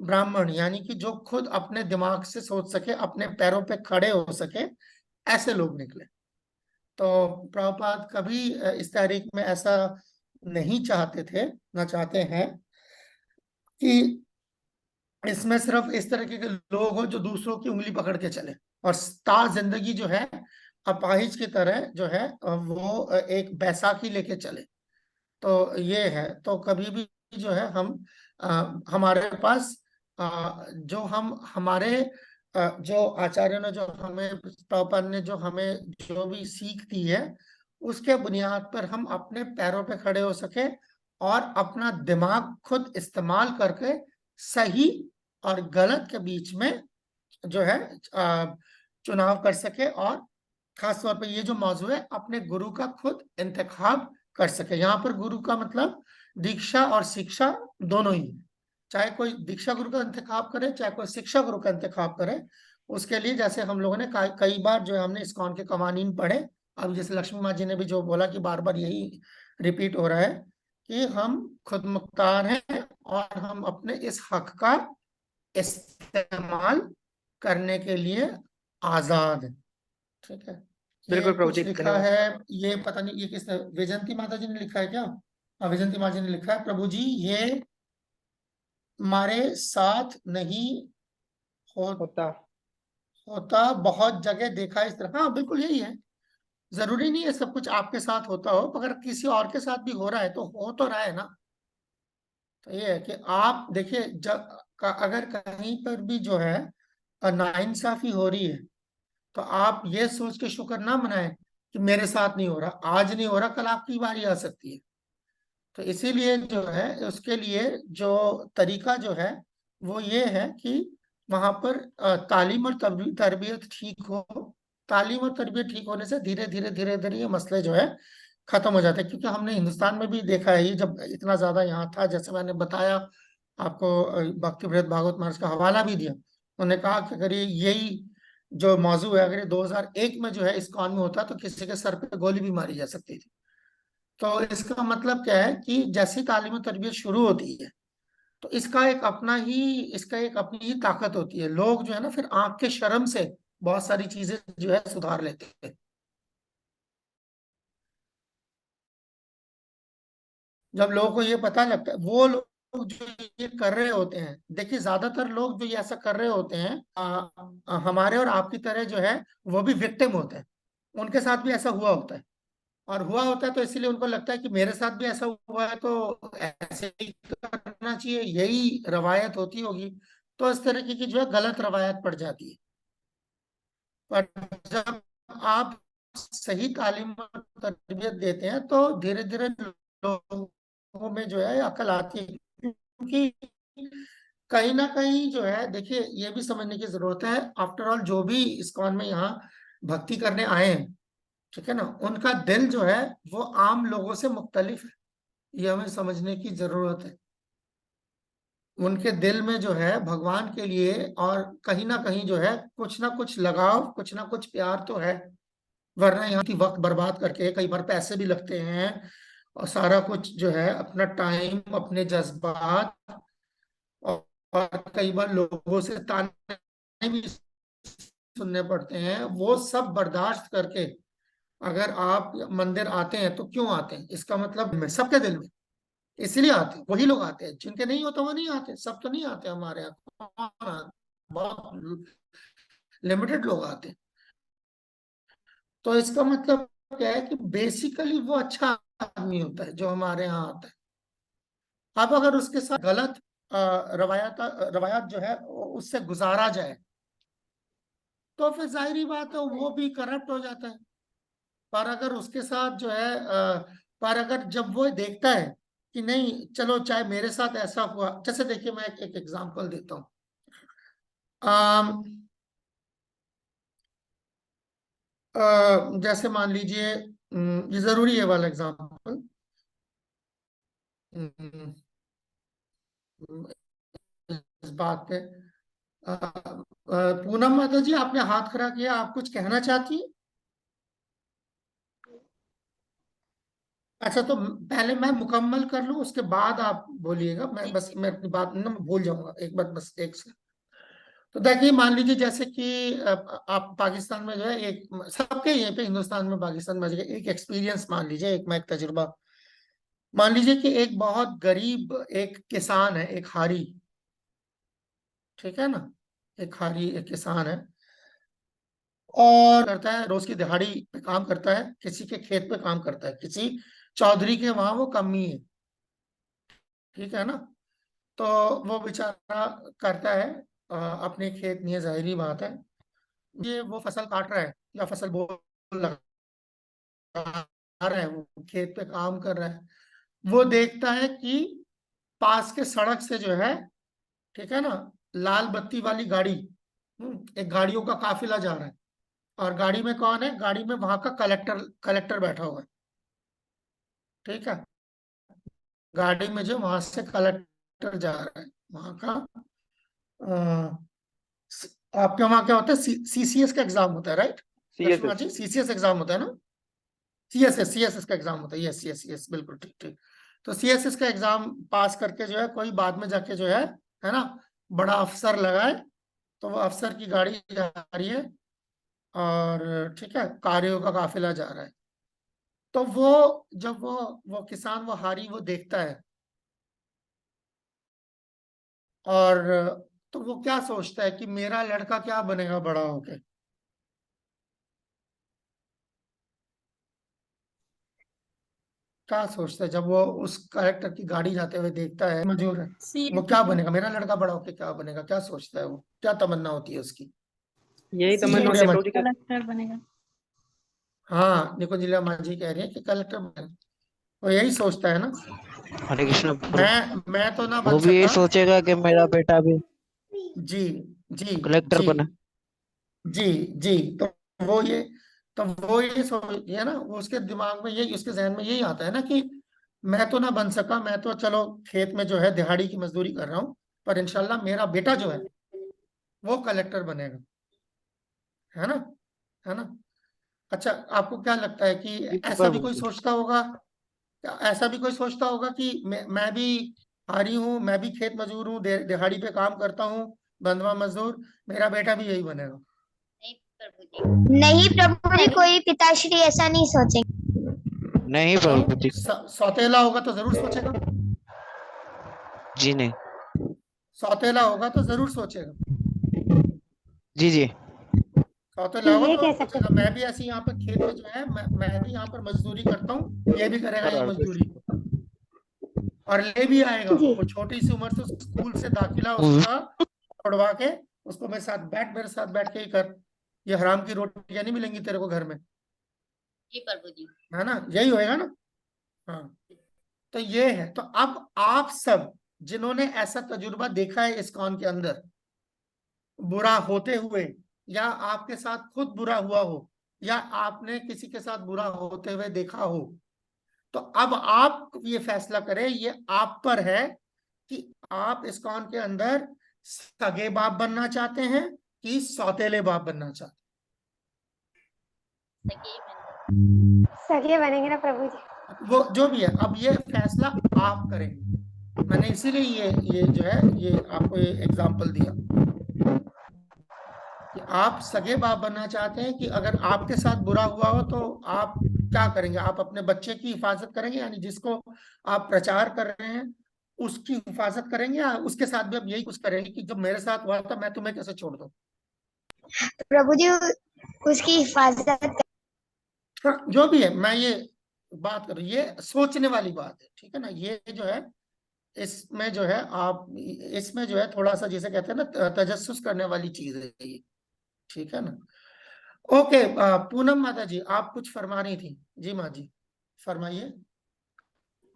S1: ब्राह्मण, यानी कि जो खुद अपने दिमाग से सोच सके, अपने पैरों पे खड़े हो सके, ऐसे लोग निकले। तो प्रभुपाद कभी इस तहरीक में ऐसा नहीं चाहते थे, ना चाहते हैं कि इसमें सिर्फ इस तरीके के लोग हो जो दूसरों की उंगली पकड़ के चले, और ता जिंदगी जो है अपाहिज की तरह जो है वो एक बैसाखी लेके चले। तो ये है, तो कभी भी जो है हम हमारे पास जो हम हमारे जो आचार्यों ने जो हमें, प्रभुपाद ने जो हमें जो भी सीख दी है, उसके बुनियाद पर हम अपने पैरों पे खड़े हो सके और अपना दिमाग खुद इस्तेमाल करके सही और गलत के बीच में जो है चुनाव कर सके। और खास तौर पे ये जो मौजू है, अपने गुरु का खुद इंतखाब कर सके। यहाँ पर गुरु का मतलब दीक्षा और शिक्षा दोनों ही, चाहे कोई दीक्षा गुरु का इंतखाब करे, चाहे कोई शिक्षा गुरु का इंतखाब करे। उसके लिए जैसे हम लोगों ने कई बार जो है हमने इस्कॉन के कवानीन पढ़े। अब जैसे लक्ष्मी माँ जी ने भी जो बोला कि बार बार यही रिपीट हो रहा है कि हम खुद मुख्तार हैं और हम अपने इस हक का इस्तेमाल करने के लिए आजाद हैं, ठीक है? ये
S2: बिल्कुल प्रभु
S1: कुछ
S2: जी,
S1: लिखा
S2: धन्यवाद।
S1: है, ये पता नहीं ये किसने, वैजंती माता जी ने लिखा है क्या? हाँ वैजंती माता जी ने लिखा है, प्रभु जी ये हमारे साथ नहीं हो,
S2: होता।
S1: होता, बहुत जगह देखा इस तरह। हाँ बिल्कुल यही है। जरूरी नहीं है सब कुछ आपके साथ होता हो, अगर किसी और के साथ भी हो रहा है तो हो तो रहा है ना। तो ये है कि आप देखिए, जब अगर कहीं पर भी जो है नाइंसाफी हो रही है, तो आप ये सोच के शुक्र ना मनाएं कि मेरे साथ नहीं हो रहा, आज नहीं हो रहा कल आपकी बारी आ सकती है। तो इसीलिए जो है उसके लिए जो तरीका जो है वो ये है कि वहां पर तालीम और तरबियत ठीक हो। तालीम और तरबियत ठीक होने से धीरे धीरे धीरे धीरे ये मसले जो है खत्म हो जाते हैं, क्योंकि हमने हिंदुस्तान में भी देखा है, ये जब इतना ज्यादा यहाँ था, जैसे मैंने बताया आपको, भक्ति बृहद भागवत महाराज का हवाला भी दिया। उन्होंने कहा कि अगर यही जो मौजू है, अगर ये 2001 में जो है इस कौन में होता तो किसी के सर पे गोली भी मारी जा सकती थी। तो इसका मतलब क्या है कि जैसी तालीम और तरबियत शुरू होती है, तो इसका एक अपनी ही ताकत होती है। लोग जो है ना फिर आंख के शर्म से बहुत सारी चीजें जो है सुधार लेते हैं। जब लोगों को ये पता लगता है, वो लोग जो ये कर रहे होते हैं, देखिए ज्यादातर लोग जो ये ऐसा कर रहे होते हैं, हमारे और आपकी तरह जो है वो भी विक्टिम होते हैं। उनके साथ भी ऐसा हुआ होता है, और हुआ होता है तो इसीलिए उनको लगता है कि मेरे साथ भी ऐसा हुआ है तो ऐसे ही करना चाहिए, यही रवायत होती होगी। तो इस तरीके की जो है गलत रवायत पड़ जाती है। पर जब आप सही तालीम और तरबियत देते हैं तो धीरे धीरे लोगों में जो है अकल आती है, क्योंकि कहीं ना कहीं जो है, देखिए ये भी समझने की जरूरत है, आफ्टर ऑल जो भी इस्कॉन में यहाँ भक्ति करने आए हैं, ठीक है ना, उनका दिल जो है वो आम लोगों से मुख्तलिफ है। ये हमें समझने की जरूरत है। उनके दिल में जो है भगवान के लिए और कहीं ना कहीं जो है कुछ ना कुछ लगाव, कुछ ना कुछ प्यार तो है। वरना यहाँ की वक्त बर्बाद करके, कई बार पैसे भी लगते हैं और सारा कुछ जो है, अपना टाइम, अपने जज्बात, और, और कई बार लोगों से ताने भी सुनने पड़ते हैं, वो सब बर्दाश्त करके अगर आप मंदिर आते हैं तो क्यों आते हैं, इसका मतलब में सबके दिल में इसलिए आते हैं, वही लोग आते हैं। जिनके नहीं होते वो नहीं आते, सब तो नहीं आते हमारे यहाँ, कौन आते? बहुत लिमिटेड लोग आते हैं। तो इसका मतलब क्या है कि बेसिकली वो अच्छा आदमी होता है जो हमारे यहाँ आता है। अब अगर उसके साथ गलत रवायात जो है उससे गुजारा जाए, तो फिर जाहिर बात है वो भी करप्ट हो जाता है। पर अगर उसके साथ जो है पर अगर जब वो देखता है कि नहीं, चलो चाहे मेरे साथ ऐसा हुआ, जैसे देखिए मैं एक एग्जांपल देता हूँ। जैसे मान लीजिए, ये जरूरी है वाला एग्जांपल, इस बात पे पूनम माता जी, आपने हाथ खड़ा किया, आप कुछ कहना चाहती है? अच्छा, तो पहले मैं मुकम्मल कर लूं, उसके बाद आप बोलिएगा। मैं अपनी बात ना मैं भूल जाऊंगा, एक बार बस एक से। तो देखिए, मान लीजिए जैसे कि आप पाकिस्तान में जो है, एक सबके यहीं पे हिंदुस्तान में पाकिस्तान में एक एक्सपीरियंस मान लीजिए, एक तजुर्बा मान लीजिए कि एक बहुत गरीब एक किसान है, एक हारी, ठीक है ना, एक हारी एक किसान है, और करता है रोज की दिहाड़ी पे काम करता है, किसी के खेत पे काम करता है, किसी चौधरी के वहां वो कमी है, ठीक है ना। तो वो बेचारा करता है, अपने खेत में, जाहिरी बात है, ये वो फसल काट रहा है या फसल बो लगा रहा है, वो खेत पे काम कर रहा है, वो देखता है कि पास के सड़क से जो है, ठीक है ना, लाल बत्ती वाली गाड़ी, एक गाड़ियों का काफिला जा रहा है, और गाड़ी में कौन है, गाड़ी में वहां का कलेक्टर कलेक्टर बैठा हुआ है, ठीक है। गाड़ी में जो वहां से कलेक्टर जा रहा है, वहां का आपके वहां क्या होता है, सीसीएस का एग्जाम होता है, राइट लक्ष्मण
S3: CSS।
S1: जी? सीसीएस एग्जाम होता है ना? सीएसएस का एग्जाम होता है, यस यस यस, बिल्कुल ठीक ठीक। तो सीएसएस का एग्जाम पास करके जो है कोई बाद में जाके जो है ना, बड़ा अफसर लगाए, तो वो अफसर की गाड़ी जा रही है, और ठीक है, कार्यों का काफिला जा रहा है। तो वो जब वो किसान, वो हारी, वो देखता है, और तो वो क्या सोचता है कि मेरा लड़का क्या बनेगा बड़ा होके, क्या सोचता है जब वो उस कैरेक्टर की गाड़ी जाते हुए देखता है, मजूर है, वो क्या बनेगा? मेरा लड़का बड़ा होके क्या बनेगा? क्या सोचता है वो? क्या तमन्ना होती है उसकी?
S2: यही
S1: जी
S2: तमन्ना होती
S1: गुड़िया
S2: है
S1: माँ
S2: प्रभु
S1: जी।
S2: जी का।
S6: कलेक्टर बनेगा।
S1: हाँ निकुंजिला माँ जी कह रही है कि कलेक्टर बनेगा, वो यही सोचता है ना।
S7: हरे कृष्ण प्रभु।
S1: मैं तो ना
S7: वो
S1: बन
S7: भी यही
S1: सका।
S7: सोचेगा कि मेरा बेटा भी
S1: जी जी
S7: कलेक्टर
S1: जी
S7: बने।
S1: जी जी। वो ये वो ये सोच है ना, वो उसके दिमाग में यही, उसके जहन में यही आता है ना कि मैं तो ना बन सका, मैं तो चलो खेत में जो है दिहाड़ी की मजदूरी कर रहा हूँ, पर इंशाल्लाह मेरा बेटा जो है वो कलेक्टर बनेगा, है ना, है ना। अच्छा आपको क्या लगता है कि
S7: जी
S1: ऐसा भी
S7: प्रभु
S1: कोई
S7: जी।
S1: सोचता होगा, ऐसा भी कोई सोचता होगा कि मैं भी हारी हूँ, मैं भी खेत मजदूर हूँ, दिहाड़ी पे काम करता हूँ, बंधुआ मजदूर, मेरा बेटा भी यही बनेगा?
S8: नहीं प्रभु जी, कोई पिताश्री ऐसा नहीं सोचेंगे।
S7: नहीं
S1: क्यों?
S7: प्रभु जी।
S1: सौतेला होगा तो जरूर सोचेगा,
S7: जी नहीं।
S1: सौतेला होगा तो जरूर सोचेगा,
S7: जी जी।
S1: सौतेला होगा
S5: ये
S1: तो
S5: कह सकते
S1: सोचेगा मैं भी ऐसे यहाँ पर खेत में जो है, मैं भी यहाँ पर मजदूरी करता हूँ, ये भी करेगा ये मजदूरी, और ले भी आएगा।
S5: जी।
S1: वो छोटी सी उम्र से स्कूल से दाखिला
S7: वो-
S1: उसका पढ़वा के उसको मेरे साथ बैठ के ही कर, ये हराम की रोटियां नहीं मिलेंगी तेरे को घर में,
S8: जी प्रभु जी।
S1: है ना, यही होएगा ना। हाँ तो ये है। तो अब आप सब जिन्होंने ऐसा तजुर्बा देखा है इस्कॉन के अंदर, बुरा होते हुए, या आपके साथ खुद बुरा हुआ हो, या आपने किसी के साथ बुरा होते हुए देखा हो, तो अब आप ये फैसला करें, ये आप पर है कि आप इस्कॉन के अंदर सगे बाप बनना चाहते हैं कि सौतेले बाप बनना चाहते
S5: सगे बनेंगे ना प्रभु जी।
S1: हैं। वो जो भी है, अब ये फैसला आप करेंगे। मैंने इसीलिए ये जो है ये आपको ये एग्जाम्पल दिया कि आप सगे बाप बनना चाहते हैं, कि अगर आपके साथ बुरा हुआ हो तो आप क्या करेंगे? आप अपने बच्चे की हिफाजत करेंगे, यानी जिसको आप प्रचार कर रहे हैं उसकी हिफाजत करेंगे, या उसके साथ भी आप यही कुछ करेंगे कि जब मेरे साथ हुआ था मैं तुम्हें कैसे छोड़ दूं?
S8: प्रभु जी, उसकी हिफाजत।
S1: हाँ, जो भी है, मैं ये बात कर, ये सोचने वाली बात है, ठीक है ना। ये जो है इसमें जो है आप, इसमें जो है थोड़ा सा जिसे कहते हैं ना तजस्सुस करने वाली चीज है ये, ठीक है ना। ओके पूनम माता जी आप कुछ फरमा रही थी। जी माँ जी फरमाइए।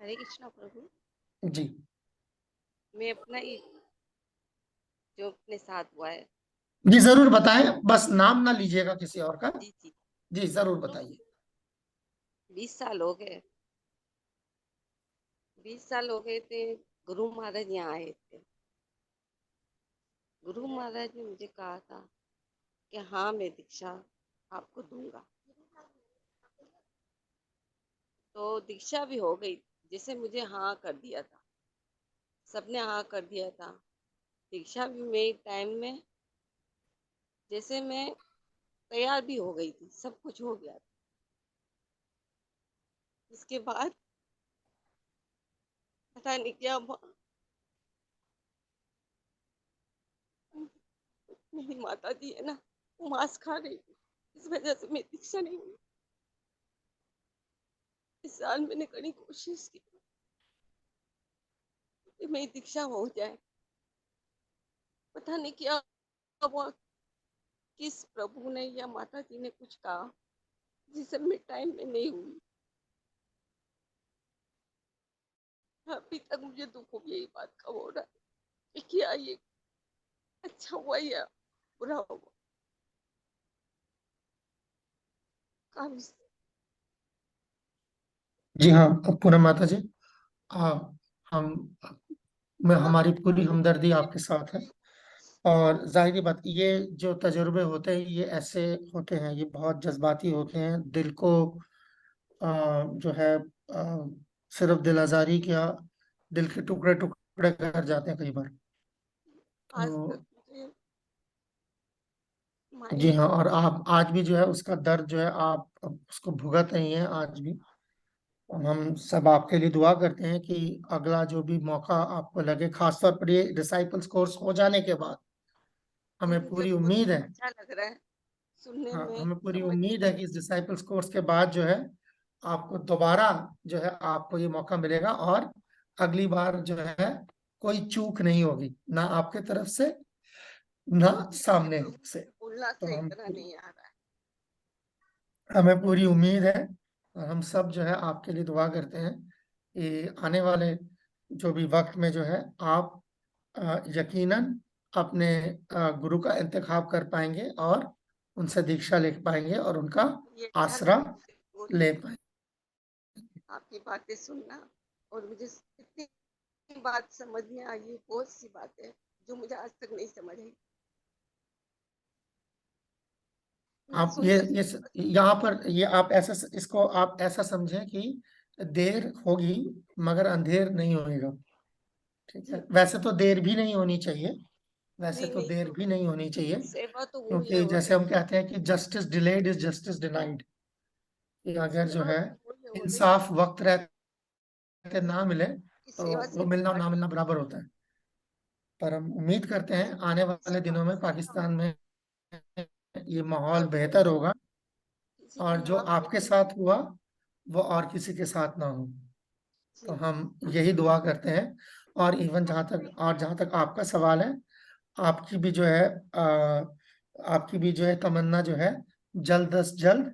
S6: हरे कृष्णा प्रभु।
S1: जी
S6: मैं अपना ही जो अपने साथ हुआ है।
S1: जी जरूर बताएं, बस नाम ना लीजिएगा किसी और का।
S6: जी जी।
S1: जी जरूर बताइए।
S6: 20 साल हो गए। 20 साल हो गए थे। गुरु महाराज यहाँ आए थे। गुरु महाराज ने मुझे कहा था कि हाँ मैं दीक्षा आपको दूंगा। तो दीक्षा भी हो गई, जैसे मुझे हाँ कर दिया था, सबने हाँ कर दिया था। दीक्षा भी मेरे टाइम में जैसे मैं तैयार भी हो गई थी, सब कुछ हो गया था। इसके बाद पता नहीं क्या हुआ। मेरी माता जी है ना, वो मांस खा रही थी, इस वजह से मैं दीक्षा नहीं हुई। इस साल मैंने कड़ी कोशिश की कि मेरी दीक्षा हो जाए। पता नहीं क्या हुआ, किस प्रभु ने या माता जी ने कुछ कहा जिसे मैं टाइम में नहीं हुई। अभी तक मुझे दुख यही बात का हो रहा है कि क्या ये अच्छा हुआ या बुरा हुआ। काफी
S1: जी हाँ पूनम माता जी हम हमारी पूरी हमदर्दी आपके साथ है। और जाहिर बात ये जो तजुर्बे होते हैं ये ऐसे होते हैं, ये बहुत जज्बाती होते हैं, दिल को जो है सिर्फ दिल आजारी क्या, दिल के टुकड़े टुकड़े कर जाते हैं कई बार।
S6: आज तक
S1: तो
S6: मुझे
S1: जी
S6: माइंड
S1: हाँ, और आप आज भी जो है उसका दर्द जो है आप उसको भुगत रही हैं आज भी। और हम सब आपके लिए दुआ करते हैं कि अगला जो भी मौका आपको लगे, खासतौर पर ये डिसाइपल्स कोर्स हो जाने के बाद,
S6: ये
S1: हमें
S6: मुझे
S1: पूरी
S6: बहुत
S1: उम्मीद है,
S6: अच्छा लग रहा है सुनने
S1: हाँ
S6: में,
S1: हमें पूरी
S6: समझने
S1: उम्मीद है
S6: में।
S1: कि इस डिसाइपल्स कोर्स के बाद जो है आपको दोबारा जो है आपको ये मौका मिलेगा, और अगली बार जो है कोई चूक नहीं होगी, ना आपके तरफ से ना सामने से।
S6: बोलना
S1: तो
S6: सही तरह नहीं आ रहा है।
S1: हमें पूरी उम्मीद है, और हम सब जो है आपके लिए दुआ करते हैं कि आने वाले जो भी वक्त में जो है आप यकीनन अपने गुरु का इंतखाब कर पाएंगे और उनसे दीक्षा ले पाएंगे और उनका
S6: ये अच्छा
S1: आसरा
S6: लगा मुझे बोल
S1: ले
S6: के,
S1: पाएंगे।
S6: आपकी बातें सुनना, और मुझे इतनी बात समझ में आई है, बहुत सी बातें जो मुझे आज तक नहीं समझ आई। मैं
S1: आप
S6: सुनती
S1: यहाँ पर ये आप ऐसा इसको आप ऐसा समझें कि देर होगी मगर अंधेर नहीं होएगा। ठीक है, वैसे तो देर भी नहीं होनी चाहिए, वैसे
S6: नहीं
S1: तो
S6: नहीं,
S1: देर भी नहीं होनी चाहिए,
S6: सेवा तो वो है,
S1: क्योंकि
S6: वो
S1: जैसे हम कहते हैं कि justice delayed is justice denied, कि अगर जो
S6: सेवा
S1: है
S6: तो वो है, वो नहीं
S1: इंसाफ वक्त रहते ना मिले
S6: कि
S1: तो
S6: सेवा
S1: वो
S6: से
S1: मिलना और ना
S6: हट
S1: मिलना बराबर होता है। पर हम उम्मीद करते हैं आने वाले दिनों में पाकिस्तान में ये माहौल बेहतर होगा,
S6: किसी का
S1: और जो
S6: नाम
S1: आपके
S6: लेके
S1: साथ हुआ वो और किसी के साथ ना हो। तो
S6: जी
S1: हम यही दुआ करते हैं। और इवन जहाँ तक आपका सवाल है, आपकी भी जो है आपकी भी जो है तमन्ना जो है जल्द अज जल्द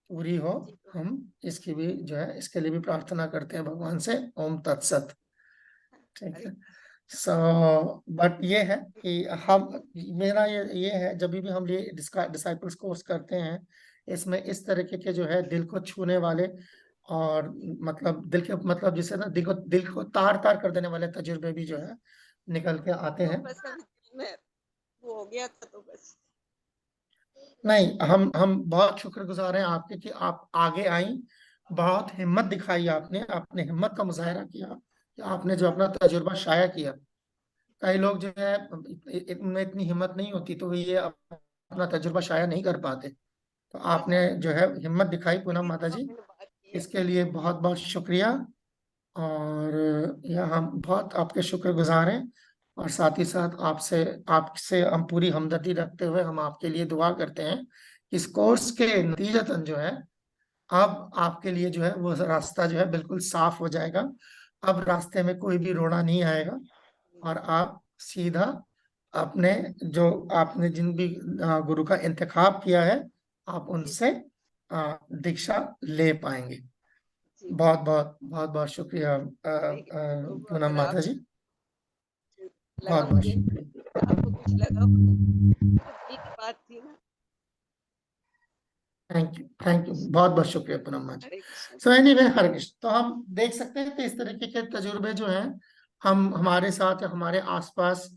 S1: पूरी हो।
S6: जी
S1: हम इसकी भी जो है इसके लिए भी प्रार्थना करते हैं भगवान से। ओम तत्सत। ठीक
S6: हरे
S1: है। सो बट ये है कि हम मेरा ये है, जब भी हम ये डिसाइपल्स कोर्स करते हैं, इसमें इस तरीके के जो है दिल को छूने वाले और मतलब दिल के मतलब जिसे ना दिल को तार तार कर देने वाले तजुर्बे भी जो है निकल के आते
S6: तो
S1: हैं।
S6: बस अभी दिल में वो हो गया था, तो बस
S1: नहीं, हम बहुत शुक्रगुजार हैं आपके कि आप आगे आई, बहुत हिम्मत दिखाई, आपने अपने हिम्मत का मुजाहरा किया कि आपने जो अपना तजुर्बा शाया किया। कई लोग जो है इनमें इतनी हिम्मत नहीं होती तो ये अपना तजुर्बा शाया नहीं कर पाते। तो
S6: आज
S1: आपने जो है हिम्मत दिखाई पूनम
S6: मेरी
S1: माता
S6: तो
S1: जी,
S6: मैंने बात की है।
S1: इसके लिए बहुत बहुत शुक्रिया। और यह हम बहुत आपके शुक्रगुजार हैं, और साथ ही साथ आपसे आपसे हम पूरी हमदर्दी रखते हुए हम आपके लिए दुआ करते हैं। इस कोर्स के नतीजतन जो है अब आपके लिए जो है वो रास्ता जो है बिल्कुल साफ हो जाएगा। अब रास्ते में कोई भी रोड़ा नहीं आएगा, और आप सीधा अपने जो आपने जिन भी गुरु का इंतखाब किया है आप
S6: जी
S1: उनसे दीक्षा ले पाएंगे।
S6: जी
S1: बहुत बहुत शुक्रिया
S6: ठीक है। तो
S1: पूनम
S6: अगर
S1: माता
S6: आप
S1: जी।
S6: लगा
S1: बहुत
S6: मुझे,
S1: शुक्रिया।
S6: आपको कुछ लगा हो तो दिल की बात थी ना।
S1: थैंक यू बहुत शुक्रिया पूनम माता जी।
S6: हरे कृष्ण।
S1: सो एनीवे, हरे कृष्ण। तो हम देख सकते हैं कि इस तरीके के तजुर्बे जो हैं हम हमारे साथ या हमारे आसपास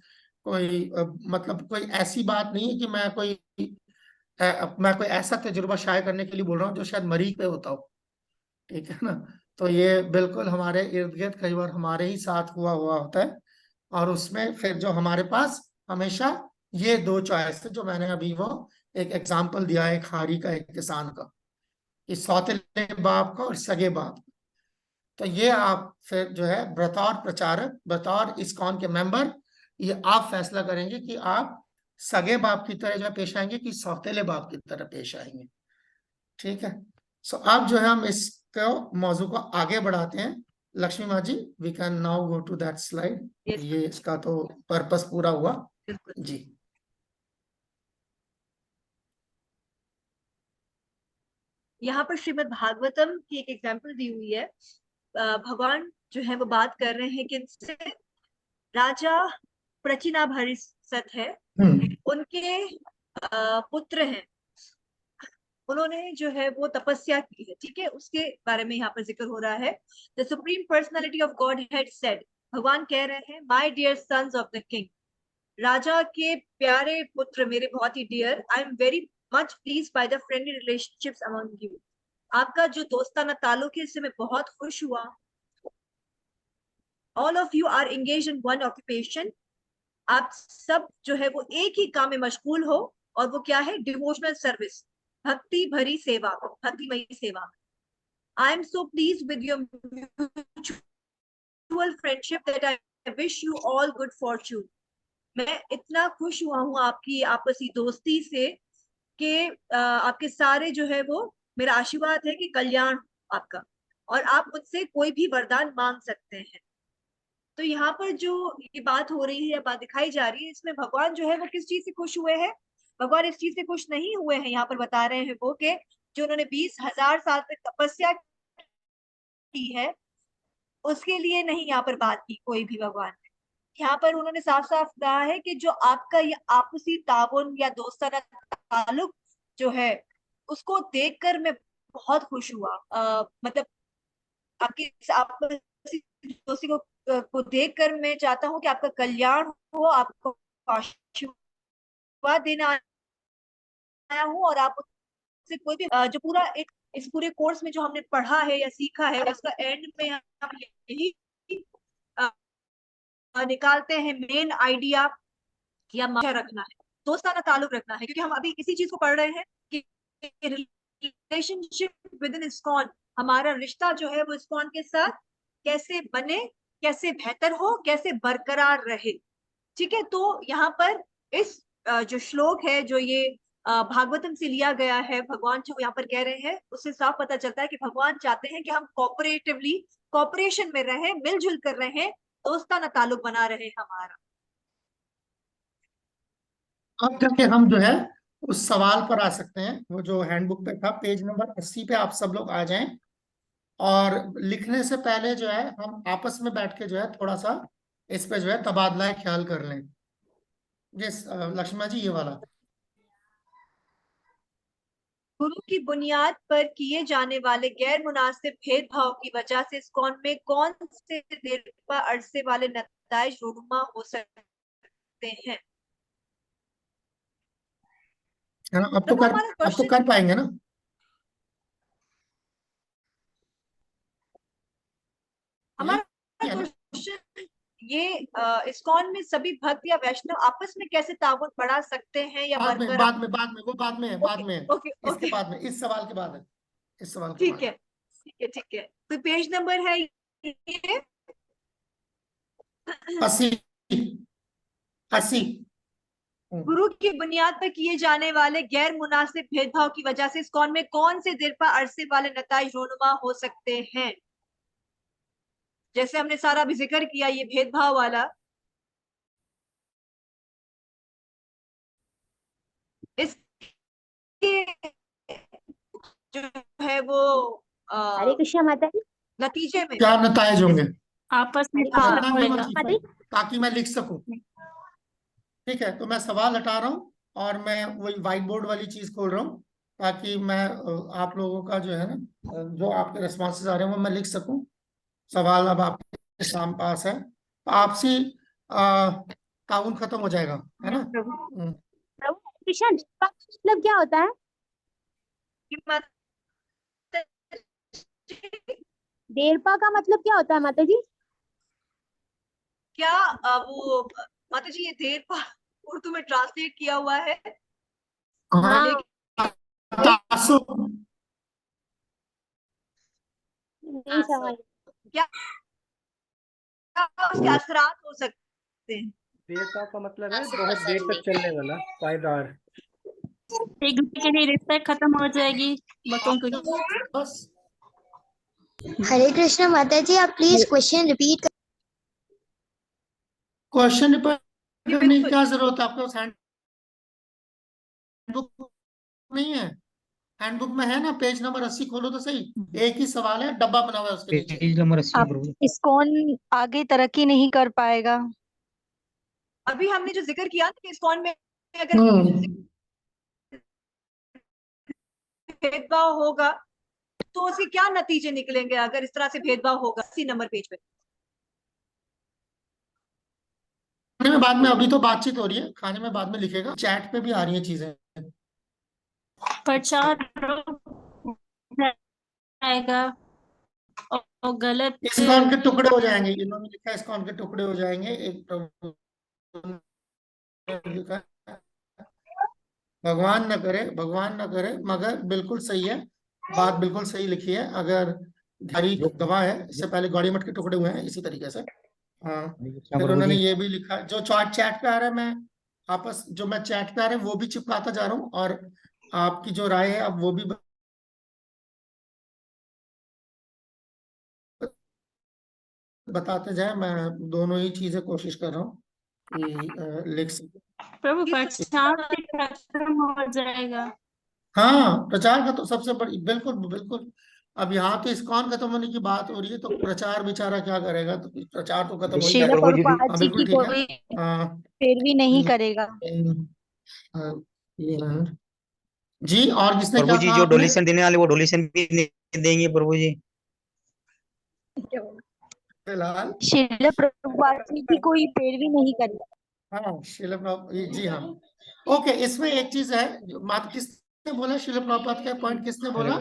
S1: कोई मतलब कोई ऐसी बात नहीं है कि मैं कोई ऐसा तजुर्बा शायद करने के लिए बोल रहा हूँ जो शायद मरीज पे होता हो। ठीक है ना। तो ये बिल्कुल हमारे इर्द गिर्द कई बार हमारे ही साथ हुआ हुआ होता है, और उसमें फिर जो हमारे पास हमेशा ये दो चॉइस है जो मैंने अभी वो एक एग्जांपल दिया है, एक हारी का एक किसान का, कि सौतेले बाप का और सगे बाप। तो ये आप फिर जो है बतौर प्रचारक, बतौर इस्कॉन के मेंबर, ये आप फैसला करेंगे कि आप सगे बाप की तरह जो है पेश आएंगे कि सौतेले बाप की तरह पेश आएंगे। ठीक है। सो अब जो है हम इसको मौजू को आगे बढ़ाते हैं। लक्ष्मी माँ ji, we can now go to that slide.
S4: Yes,
S1: ये इसका तो पर्पस पूरा हुआ
S4: बिल्कुल।
S1: जी।
S4: यहाँ पर श्रीमद् भागवतम की एक एग्जाम्पल दी हुई है। भगवान जो है वो बात कर रहे हैं कि इनसे राजा प्रचिनाभरिसत है, उनके पुत्र हैं, उन्होंने जो है वो तपस्या की है। ठीक है, उसके बारे में यहाँ पर जिक्र हो रहा है। The supreme personality of God had said, भगवान कह रहे हैं, my dear sons of the king, राजा के प्यारे पुत्र, मेरे बहुत ही dear, I am very much please by the friendly relationships among you, आपका जो दोस्ताना ताल्लुक है इससे मैं बहुत खुश हुआ। All of you are engage in one occupation, आप सब जो है वो एक ही काम में मशगूल हो, और वो क्या है? डिवोशनल सर्विस, भक्ति भरी सेवा, भक्तिमयी सेवा। I am so please with your mutual friendship that I wish you all good Fortune, मैं इतना खुश हुआ हूँ आपकी आपसी दोस्ती से कि आपके सारे जो है वो मेरा आशीर्वाद है कि कल्याण आपका, और आप मुझसे कोई भी वरदान मांग सकते हैं। तो यहाँ पर जो ये बात हो रही है या बात दिखाई जा रही है, इसमें भगवान जो है वो किस चीज से खुश हुए हैं? भगवान इस चीज से खुश नहीं हुए हैं। यहाँ पर बता रहे हैं वो कि जो उन्होंने 20,000 साल तक तपस्या की है, उसके लिए नहीं यहाँ पर बात की कोई भी भगवान ने। यहाँ पर उन्होंने साफ साफ कहा है कि जो आपका ये आपसी ताउन या दोस्ताना ताल्लुक जो है, उसको देखकर मैं बहुत खुश हुआ। मतलब आपकी आपसी दोस्ती को देखकर मैं चाहता हूँ कि आपका कल्याण हो, आपको आशीर्वाद देना आया हूँ, और आप उससे कोई भी जो पूरा एक इस पूरे कोर्स में जो हमने पढ़ा है या सीखा है, उसका एंड में हम यही निकालते हैं मेन आइडिया या मकसद रखना है, दोस्ताना ताल्लुक रखना है। क्योंकि हम अभी इसी चीज को पढ़ रहे हैं कि रिलेशनशिप विद इन इस्कॉन, हमारा रिश्ता जो है वो इस्कॉन के साथ कैसे बने, कैसे बेहतर हो, कैसे बरकरार रहे। ठीक है, तो यहाँ पर इस जो श्लोक है, जो ये भागवतम से लिया गया है, भगवान जो यहाँ पर कह रहे हैं, उससे साफ पता चलता है कि भगवान चाहते हैं कि हम कोऑपरेटिवली कोऑपरेशन में रहें, मिलजुल कर रहें, दोस्ताना ताल्लुक बना रहे हमारा।
S1: अब करके हम जो है उस सवाल पर आ सकते हैं, वो जो हैंडबुक पे था, पेज नंबर 80 पे आप सब लोग आ जाएं। और लिखने से पहले जो है हम आपस में बैठ के जो है थोड़ा सा इस पे जो है तबादला ख्याल कर लें। लक्ष्मण जी ये वाला।
S4: गुरु की बुनियाद पर किए जाने वाले गैर मुनासिब भेदभाव की वजह से इस्कॉन में कौन से देरपा अरसे वाले नताइज रूनुमा हो सकते हैं?
S1: है ना?
S4: प्रभु, हमारा
S1: अब तो
S4: क्वेश्चन,
S1: कर पाएंगे ना?
S4: हमारा
S1: ये है ना?
S4: क्वेश्चन ये इस्कॉन में सभी भक्त या वैष्णव आपस में कैसे ताउन बढ़ा सकते हैं या
S1: बाद में
S4: बरकरार?
S1: बाद में बाद में वो बाद में है, बाद में है।
S4: ओके
S1: इसके
S4: ओके,
S1: बाद में, इस सवाल के बाद है, इस सवाल के
S4: ठीक
S1: बाद
S4: है ठीक है ठीक है। तो पेज नंबर है ये
S1: 80 80।
S4: गुरु की बुनियाद पर किए जाने वाले गैर मुनासिब भेदभाव की वजह से इस्कॉन में कौन से देरपा अरसे वाले नताइज रोनुमा हो सकते हैं? जैसे हमने सारा भी जिक्र किया ये भेदभाव वाला, इसके जो है वो
S8: हरे कृष्णा माता जी।
S4: नतीजे में
S1: क्या नताइज होंगे?
S9: आपस में
S4: हाँ,
S1: इतना
S9: ताल्लुक
S1: नहीं
S9: होएगा।
S1: होना चाहिए, ताकि मैं लिख सकूं। ठीक है, तो मैं सवाल हटा रहा हूँ और मैं वही व्हाइट बोर्ड वाली चीज खोल रहा हूँ, ताकि मैं आप लोगों का जो है ना, जो आपके रिस्पॉन्सेज आ रहे हैं वो मैं लिख सकूं। सवाल अब आपके सामने पास है, तो आपसी ताउन खत्म हो जाएगा, है ना?
S8: प्रभु कृष्णा का मतलब क्या होता है? देरपा का मतलब क्या होता है माता जी?
S4: क्या वो माता जी, ये देर उर्दू में ट्रांसलेट किया हुआ है,
S1: हाँ,
S4: लेकिन
S1: तासुब।
S8: नहीं समझ।
S4: क्या उसके असरात हो सकते हैं?
S2: देरपा का मतलब है बहुत देर तक चलने वाला, पायदार।
S9: एक दूसरे के लिए रिस्पेक्ट खत्म हो जाएगी बतों की।
S1: बस
S8: हरे कृष्णा माता जी, आप प्लीज क्वेश्चन रिपीट कर।
S1: क्वेश्चन रिपीट करने की
S4: बिल्कुल।
S1: क्या जरूरत है? आपके पास हैंडबुक नहीं है? हैंडबुक में है ना, पेज नंबर 80 खोलो तो सही। एक ही सवाल है, डब्बा बना हुआ है उसके नीचे।
S7: पेज नंबर 80
S10: आप इस्कॉन आगे तरक्की नहीं कर पाएगा।
S4: अभी हमने जो जिक्र किया ना कि इस्कॉन में अगर भेदभाव होगा तो उसके क्या नतीजे निकलेंगे अगर इस तरह से भेदभाव होगा? 80 नंबर पेज पे।
S1: खाने में बाद में, अभी तो बातचीत हो रही है, खाने में बाद में लिखेगा। चैट पे भी आ रही है चीजें।
S9: प्रचार आएगा और गलत
S1: इस्कॉन के टुकड़े हो जाएंगे, इन्होंने लिखा है इस्कॉन के टुकड़े हो जाएंगे। एक लिखा है, भगवान न करे, भगवान न करे, मगर बिल्कुल सही है, बात बिल्कुल सही लिखी है। अगर धारी गवाह है, इससे पहले गौड़ी मठ के टुकड़े हुए हैं इसी तरीके से। हाँ, फिर उन्होंने ये भी लिखा, जो चैट पे आ रहा है, मैं जो मैं चैट पे आ रहा है वो भी चिपकाता जा रहा हूँ, और आपकी जो राय है अब वो भी बताते जाए, मैं दोनों ही चीजें कोशिश कर रहा हूँ कि लिख सके।
S9: प्रभु प्रचार भी खत्म हो जाएगा।
S1: हाँ, प्रचार का तो सबसे बड़ी, बिल्कुल बिल्कुल। अब यहाँ तो इस्कॉन खत्म होने की बात हो रही है, तो प्रचार बेचारा क्या करेगा, तो प्रचार तो खत्म हो ही
S10: श्रील
S1: जाएगा।
S10: प्रभुपाद
S1: हाँ
S10: जी
S1: बिल्कुल
S10: की
S1: ठीक है।
S10: कोई
S1: हाँ,
S10: पैरवी नहीं करेगा।
S1: ये जी, और किसने
S11: प्रभु
S1: क्या
S11: जी
S1: कहा
S11: जो
S1: आपने?
S11: डोनेशन देने वाले वो डोनेशन भी नहीं देंगे प्रभु जी।
S1: फिलहाल
S10: श्रील प्रभुपाद जी की कोई पैरवी नहीं करेगा।
S1: हाँ, शिल प्रभु जी, हाँ। ओके, इसमें एक चीज है, मात किसने बोला शिल प्रभुपाद का पॉइंट, किसने बोला?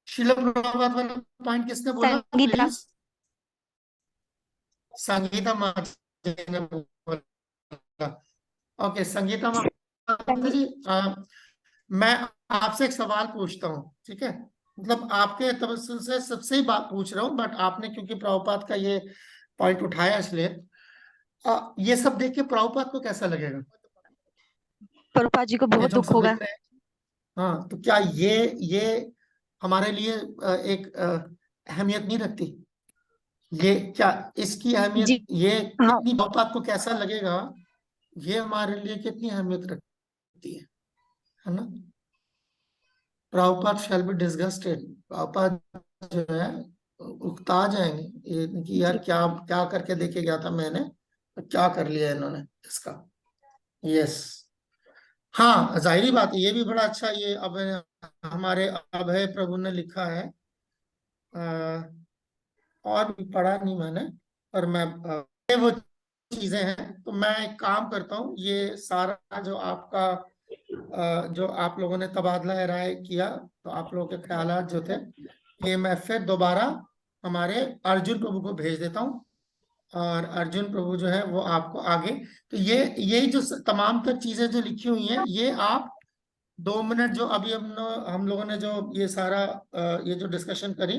S1: शिल प्रभुपाद वाला पॉइंट किसने बोला
S10: संगीता
S1: प्लीज? संगीता माता जी ने बोला। ओके, संगीता माता जी, मैं आपसे एक सवाल पूछता हूँ, ठीक है? मतलब आपके तवज्जुह से सबसे ही बात पूछ रहा हूँ, बट आपने क्योंकि प्रभुपाद का ये पॉइंट उठाया, इसलिए ये सब देख के प्रभुपाद को कैसा लगेगा?
S10: प्रभुपाद जी को
S1: ये
S10: बहुत
S1: जो हम
S10: दुख
S1: सब
S10: होगा।
S1: लिख रहे हैं, हाँ, तो क्या ये हमारे लिए एक अहमियत नहीं रखती? ये क्या इसकी अहमियत,
S10: जी
S1: ये
S10: हाँ,
S1: कितनी प्रभुपाद को कैसा लगेगा, ये हमारे लिए कितनी अहमियत रखती है ना? Prabhupada shall be disgusted, Prabhupada जो है उकता जाएंगे ये कि यार
S10: जी
S1: क्या क्या करके देखे गया था मैंने, क्या कर लिया इन्होंने इसका। यस, हाँ, जाहिरी बात है, ये भी बड़ा अच्छा, ये अब हमारे अभय प्रभु ने लिखा है। और भी पढ़ा नहीं मैंने, पर मैं ये वो चीजें हैं, तो मैं एक काम करता हूँ, ये सारा जो आपका जो आप लोगों ने तबादला राय किया, तो आप लोगों के ख्यालात जो थे, ये मैं फिर दोबारा हमारे अर्जुन प्रभु को भेज देता हूँ, और अर्जुन प्रभु जो है वो आपको आगे, तो ये जो तमाम तर चीजें जो लिखी हुई हैं, ये आप 2 मिनट जो अभी हम लोगों ने जो ये सारा ये जो डिस्कशन करी,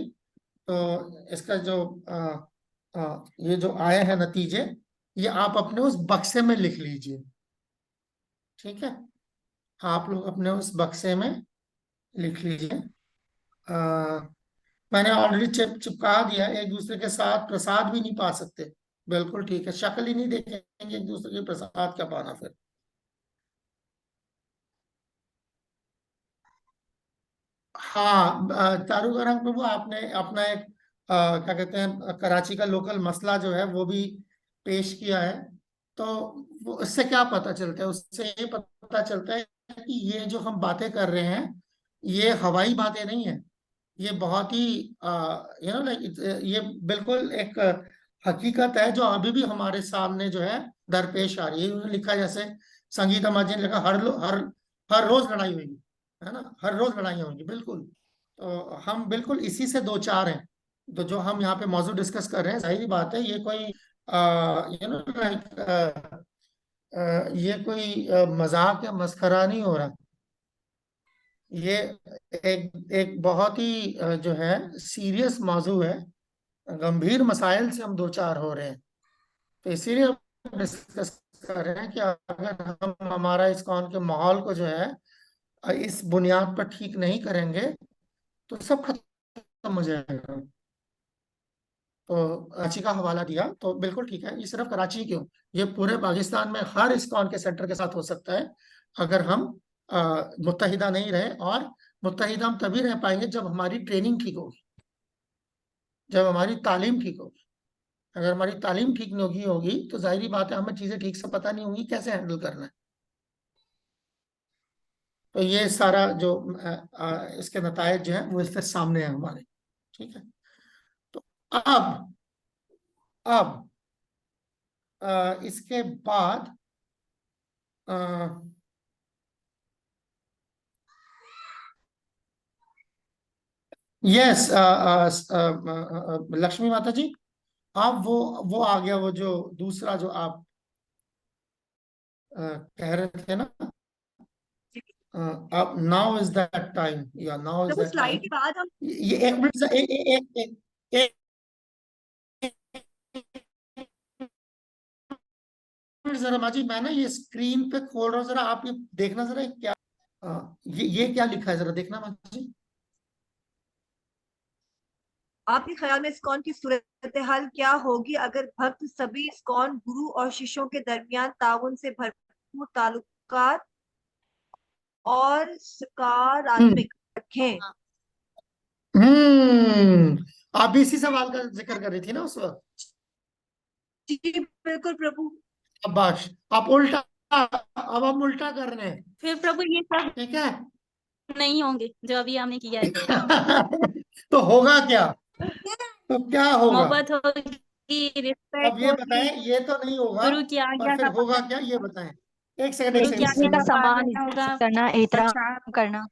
S1: तो इसका जो ये जो आए हैं नतीजे, ये आप अपने उस बक्से में लिख लीजिए, ठीक है? आप लोग अपने उस बक्से में लिख लीजिए। मैंने ऑलरेडी चिपका दिया, एक दूसरे के साथ प्रसाद भी नहीं पा सकते, बिल्कुल ठीक है, शक्ल ही नहीं देखेंगे एक दूसरे के, प्रसाद क्या पाना फिर। हाँ, तारूगरंग प्रभु, आपने अपना एक क्या कहते हैं, कराची का लोकल मसला जो है वो भी पेश किया है, तो वो इससे क्या पता चलता है? उससे ये पता चलता है कि ये जो हम बातें कर रहे हैं, ये हवाई बातें नहीं है, ये बहुत ही लाइक, ये बिल्कुल एक हकीकत है जो अभी भी हमारे सामने जो है दरपेश आ रही है। उन्होंने लिखा जैसे संगीता माजी ने लिखा, हर रोज लड़ाई होगी, है ना, हर रोज लड़ाइयाँ होंगी, बिल्कुल। तो हम बिल्कुल इसी से दो चार हैं, तो जो हम यहाँ पे मौजूद डिस्कस कर रहे हैं, जाहिर बात है, ये कोई लाइक ये कोई मजाक या मस्खरा नहीं हो रहा, ये एक बहुत ही जो है सीरियस मौजू है, गंभीर मसाइल से हम दो चार हो रहे हैं, तो इसीलिए हम डिस्कस कर रहे हैं कि अगर हम हमारा इस्कॉन के माहौल को जो है इस बुनियाद पर ठीक नहीं करेंगे, तो सब खत्म हो जाएगा। तो कराची का हवाला दिया, तो बिल्कुल ठीक है, ये सिर्फ कराची क्यों, ये पूरे पाकिस्तान में हर इस्कॉन के सेंटर के साथ हो सकता है, अगर हम मुत्तहिदा नहीं रहे, और मुत्तहिदा हम तभी रह पाएंगे जब हमारी ट्रेनिंग ठीक होगी, जब हमारी तालीम ठीक होगी। अगर हमारी तालीम ठीक नहीं होगी तो जाहिर बात है हमें चीजें ठीक से पता नहीं होंगी कैसे हैंडल करना है। तो ये सारा जो इसके नतायज जो है वो फिर सामने है हमारे, ठीक है? तो अब इसके बाद यस, लक्ष्मी माता जी, आप वो आ गया, वो जो दूसरा जो आप कह रहे थे ना, अब नाउ इज दैट टाइम, या नाउ इज
S4: तो
S1: दैट
S4: स्लाइड
S1: टाइम।
S4: के बाद हम
S1: ये एक मिनट, एक मिनट जरा माजी, मैं ना ये स्क्रीन पे खोल रहा हूँ, जरा आप ये देखना, जरा क्या ये क्या लिखा है, जरा देखना माजी।
S4: आपके ख्याल में इस्कॉन की सूरत हाल क्या होगी अगर भक्त सभी इस्कॉन गुरु और शिष्यों के दरमियान ताउन से भरपूर ताल्लुकात और सकारात्मक रखें?
S1: आप भी इसी सवाल का जिक्र कर रही थी ना उस वक्त।
S4: जी बिल्कुल प्रभु।
S1: शाबाश, आप उल्टा, अब हम उल्टा कर रहे हैं।
S9: फिर प्रभु ये सब
S1: ठीक है।
S9: नहीं होंगे जो अभी आपने किया है।
S1: तो होगा क्या? तो क्या होगा?
S9: मोहब्बत होगी,
S1: अब
S9: रिस्पेक्ट
S1: ये
S9: होगी,
S1: बताएं, ये तो नहीं होगा,
S9: गुरु की
S1: पर
S9: आज्ञा
S1: फिर
S9: का
S1: होगा
S9: पालन,
S1: क्या ये बताएं। एक सेकंड,
S9: गुरु की आज्ञा का
S10: सम्मान
S9: पालन होगा,
S10: करना, एहतराम
S9: प्रसाद
S10: करना।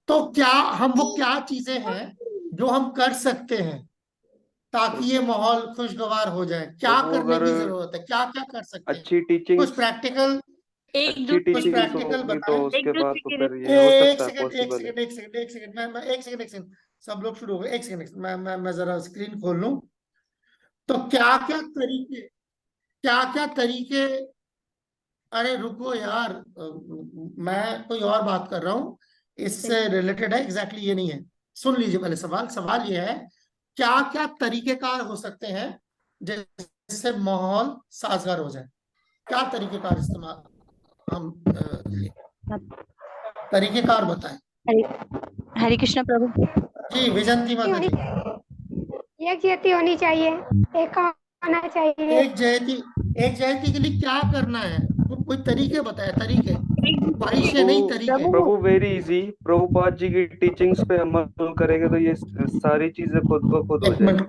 S1: तो क्या वो क्या चीजें हैं जो हम कर सकते हैं ताकि ये माहौल खुशगवार हो जाए? क्या
S3: प्रभु
S1: करने
S3: अगर
S1: की जरूरत है, क्या क्या कर सकते हैं?
S3: अच्छी
S1: कुछ
S3: टीचिंग्स
S1: प्रैक्टिकल,
S9: एक
S3: अच्छी
S9: दूसरे
S1: कुछ
S3: टीचिंग्स
S1: प्रैक्टिकल
S3: होगी तो
S1: बताएं।
S3: उसके बाद तो
S9: के
S3: फिर ये हो
S1: एक
S3: सकता है,
S1: सेकंड, एक
S3: पॉसिबल है।
S1: सेकंड, एक सेकंड, एक सेकंड, मैं एक सेकंड, एक सेकंड, सब लोग शुरू हो गए। एक सेकंड, एक सेकंड, मैं जरा स्क्रीन खोल लूं। तो क्या क्या तरीके, अरे रुको यार, मैं कोई और बात कर रहा हूँ, इससे रिलेटेड है, एग्जैक्टली ये नहीं है। सुन लीजिए पहले सवाल। सवाल ये है, क्या क्या तरीकेकार हो सकते हैं जिससे माहौल साजगार हो जाए? क्या तरीकेकार इस्तेमाल हम तरीकेकार बताएं।
S10: हरे कृष्ण प्रभु।
S1: जी विजंती माता जी।
S5: एक जैती होनी चाहिए, एक होना चाहिए।
S1: एक जयंती के लिए क्या करना है? कोई तरीके बताए, तरीके, ख्वाहिशें नहीं,
S3: प्रभु
S1: तरीके।
S3: प्रभु वेरी इजी, प्रभुपाद जी की टीचिंग्स पे अमल करेंगे तो ये सारी चीजें खुद ब खुद हो
S1: एक
S3: जाएगी।
S1: मिनट,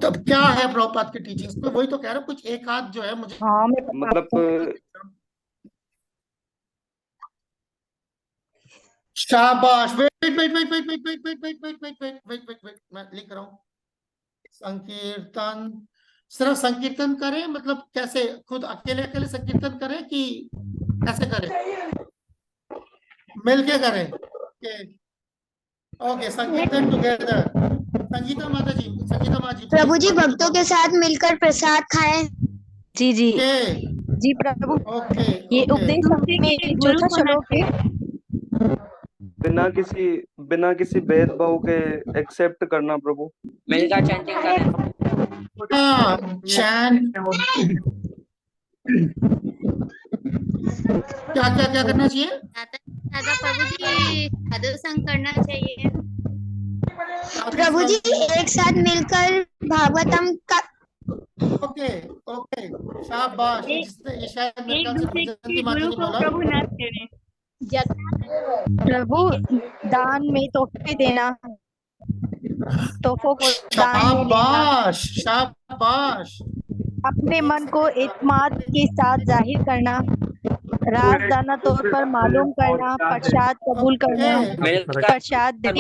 S1: तब क्या है प्रभुपाद की टीचिंग्स में? वही तो कह रहा हूँ, कुछ एक आध जो है मुझे
S10: हाँ मैं
S3: मतलब
S1: शाबाश। Wait wait wait wait wait wait wait wait wait wait wait wait wait wait, मैं लिख रहा हूँ। संकीर्तन, सिर्फ संकीर्तन करें मतलब कैसे? खुद अकेले अकेले संकीर्तन करें कि कैसे करें? मिलके करें? ओके, संकीर्तन टुगेदर। संगीता माता जी, संगीता माता जी,
S8: प्रभु जी
S1: please,
S8: भक्तों के साथ मिलकर प्रसाद खाएं।
S10: जी जी
S1: ओके
S10: जी प्रभु।
S1: ओके
S10: ये
S1: ओके।
S10: उपदेश
S9: दूसरे
S10: में
S9: के
S10: जो
S9: गुरु
S10: था
S9: होना
S10: श्लोक है,
S9: चाहिए।
S3: बिना किसी भेदभाव के एक्सेप्ट करना प्रभु।
S2: मिलकर चैंटिंग करें।
S1: चैन, क्या क्या क्या करना चाहिए?
S8: ज्यादा प्रभु जी साधु संग करना चाहिए।
S1: साधु
S8: प्रभु जी
S1: संग।
S8: एक साथ मिलकर भागवतम का
S1: ओके ओके, शाबाश। ये
S9: एक
S1: जिसने, ये शायद मेरे
S9: एक
S1: ख्याल से
S9: दूसरे
S1: विजयंती
S9: के
S1: माता
S9: गुरु
S1: ने
S9: को
S1: बोला।
S9: प्रभु न करें।
S10: प्रभु दान में तोहफे देना, तोहफों को दान में लेना,
S1: शाबाश शाबाश।
S10: अपने
S1: एक
S10: मन को
S1: सेकंड,
S10: एतमाद के साथ जाहिर करना, राजदाना तौर पर मालूम करना, प्रसाद कबूल करना। प्रसाद त्याग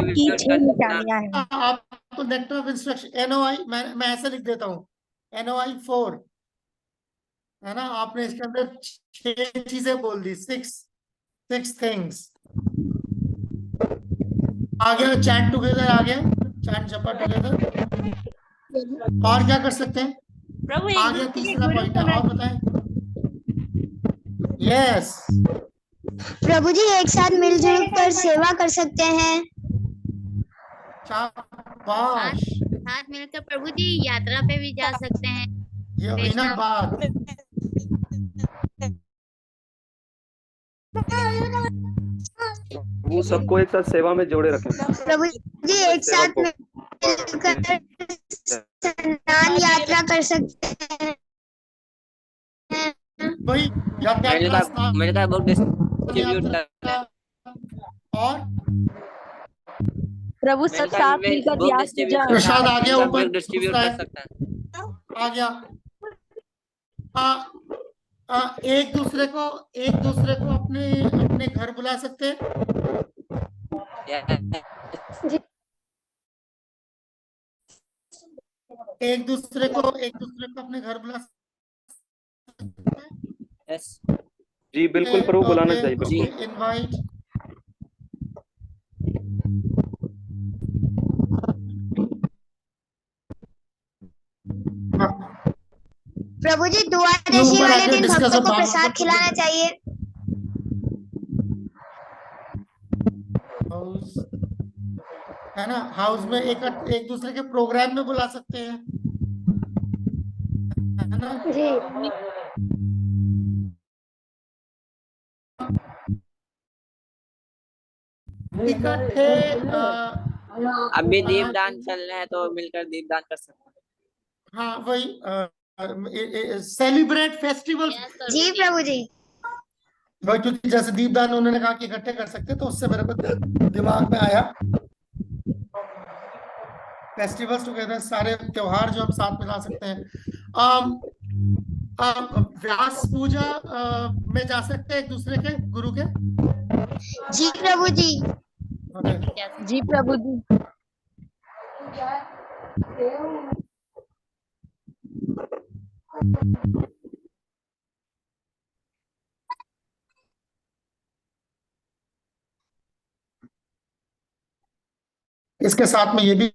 S10: की 6 निशानियां हैं।
S1: आपको नेक्टर ऑफ इंस्ट्रक्शन NOI, मैं ऐसे लिख देता हूँ, NOI 4 है ना। आपने इसके अंदर 6 चीजें बोल दी, सिक्स थिंग्स। आ गया चैंट टुगेदर, आ गया चैंट जपा टुगेदर। और क्या कर सकते हैं?
S9: प्रभु
S1: आ
S9: एक
S1: गया
S9: दूसरे के
S1: तीसरा
S9: गुरु
S1: पॉइंट है,
S9: होना
S1: और बताएं। यस,
S8: प्रभु जी एक साथ मिलजुल कर सेवा कर सकते हैं।
S1: शाबाश।
S8: साथ मिलकर प्रभु जी यात्रा पे भी जा सकते हैं।
S1: ये हुई ना बात।
S3: वो सबको एक साथ सेवा में जोड़े रखें।
S8: प्रभु जी एक साथ मिलकर स्नान यात्रा कर सकते हैं।
S1: वही यात्रा, स्नान
S2: मिलकर बुक डिस्ट्रीब्यूट
S1: यात्रा, और
S10: प्रभु सब साथ मिलकर
S2: बुक
S10: व्यास
S2: डिस्ट्रीब्यूट
S10: पूजा,
S1: प्रसाद आ गया ऊपर।
S2: बुक डिस्ट्रीब्यूट
S1: दूसरा
S2: कर
S1: है,
S2: सकता है।
S1: आ गया। एक दूसरे को अपने अपने घर बुला सकते हैं। एक दूसरे को अपने घर बुला सकते हैं।
S2: यस
S3: जी बिल्कुल प्रभु, बुलाना चाहिए
S1: ओके,
S3: बिल्कुल।
S1: इनवाइट।
S8: प्रभु जी द्वादशी
S1: ऊपर
S8: वाले
S1: आके
S8: दिन
S1: discuss
S8: भक्तों को
S1: about
S8: प्रसाद खिलाना चाहिए।
S1: है ना, हाउस में एक दूसरे के प्रोग्राम में बुला सकते हैं, है ना।
S5: जी
S1: इकट्ठे
S12: अभी दीपदान चल रहे हैं तो मिलकर दीपदान कर सकते हैं।
S1: हाँ वही सेलिब्रेट फेस्टिवल।
S8: जी प्रभु जी।
S1: वही, क्योंकि जैसे दीपदान उन्होंने कहा कि इकट्ठे कर सकते, तो उससे मेरे को दिमाग में आया फेस्टिवल्स टुगेदर, सारे त्योहार जो हम साथ मिला सकते हैं। व्यास पूजा में जा सकते हैं एक दूसरे के, गुरु के।
S8: जी प्रभु जी।
S10: जी प्रभु जी।
S1: इसके साथ में ये भी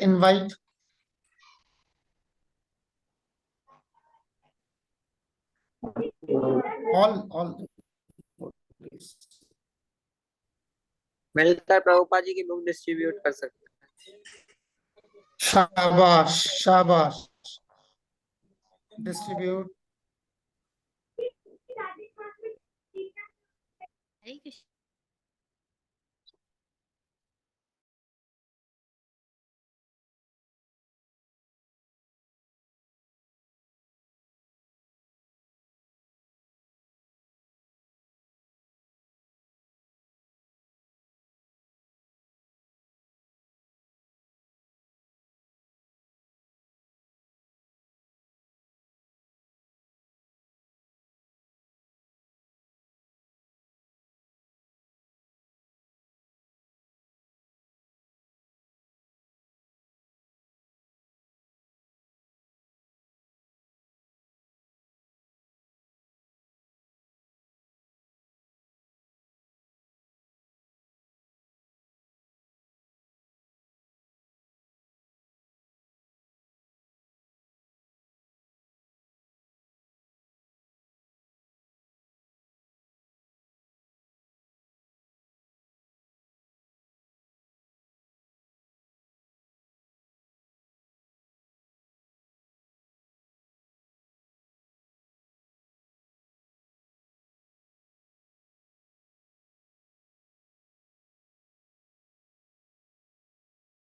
S1: इनवाइट ऑल
S12: मिलकर प्रभुपाद जी की बुक डिस्ट्रीब्यूट कर सकते हैं।
S1: शाबाश शाबाश, डिस्ट्रीब्यूट।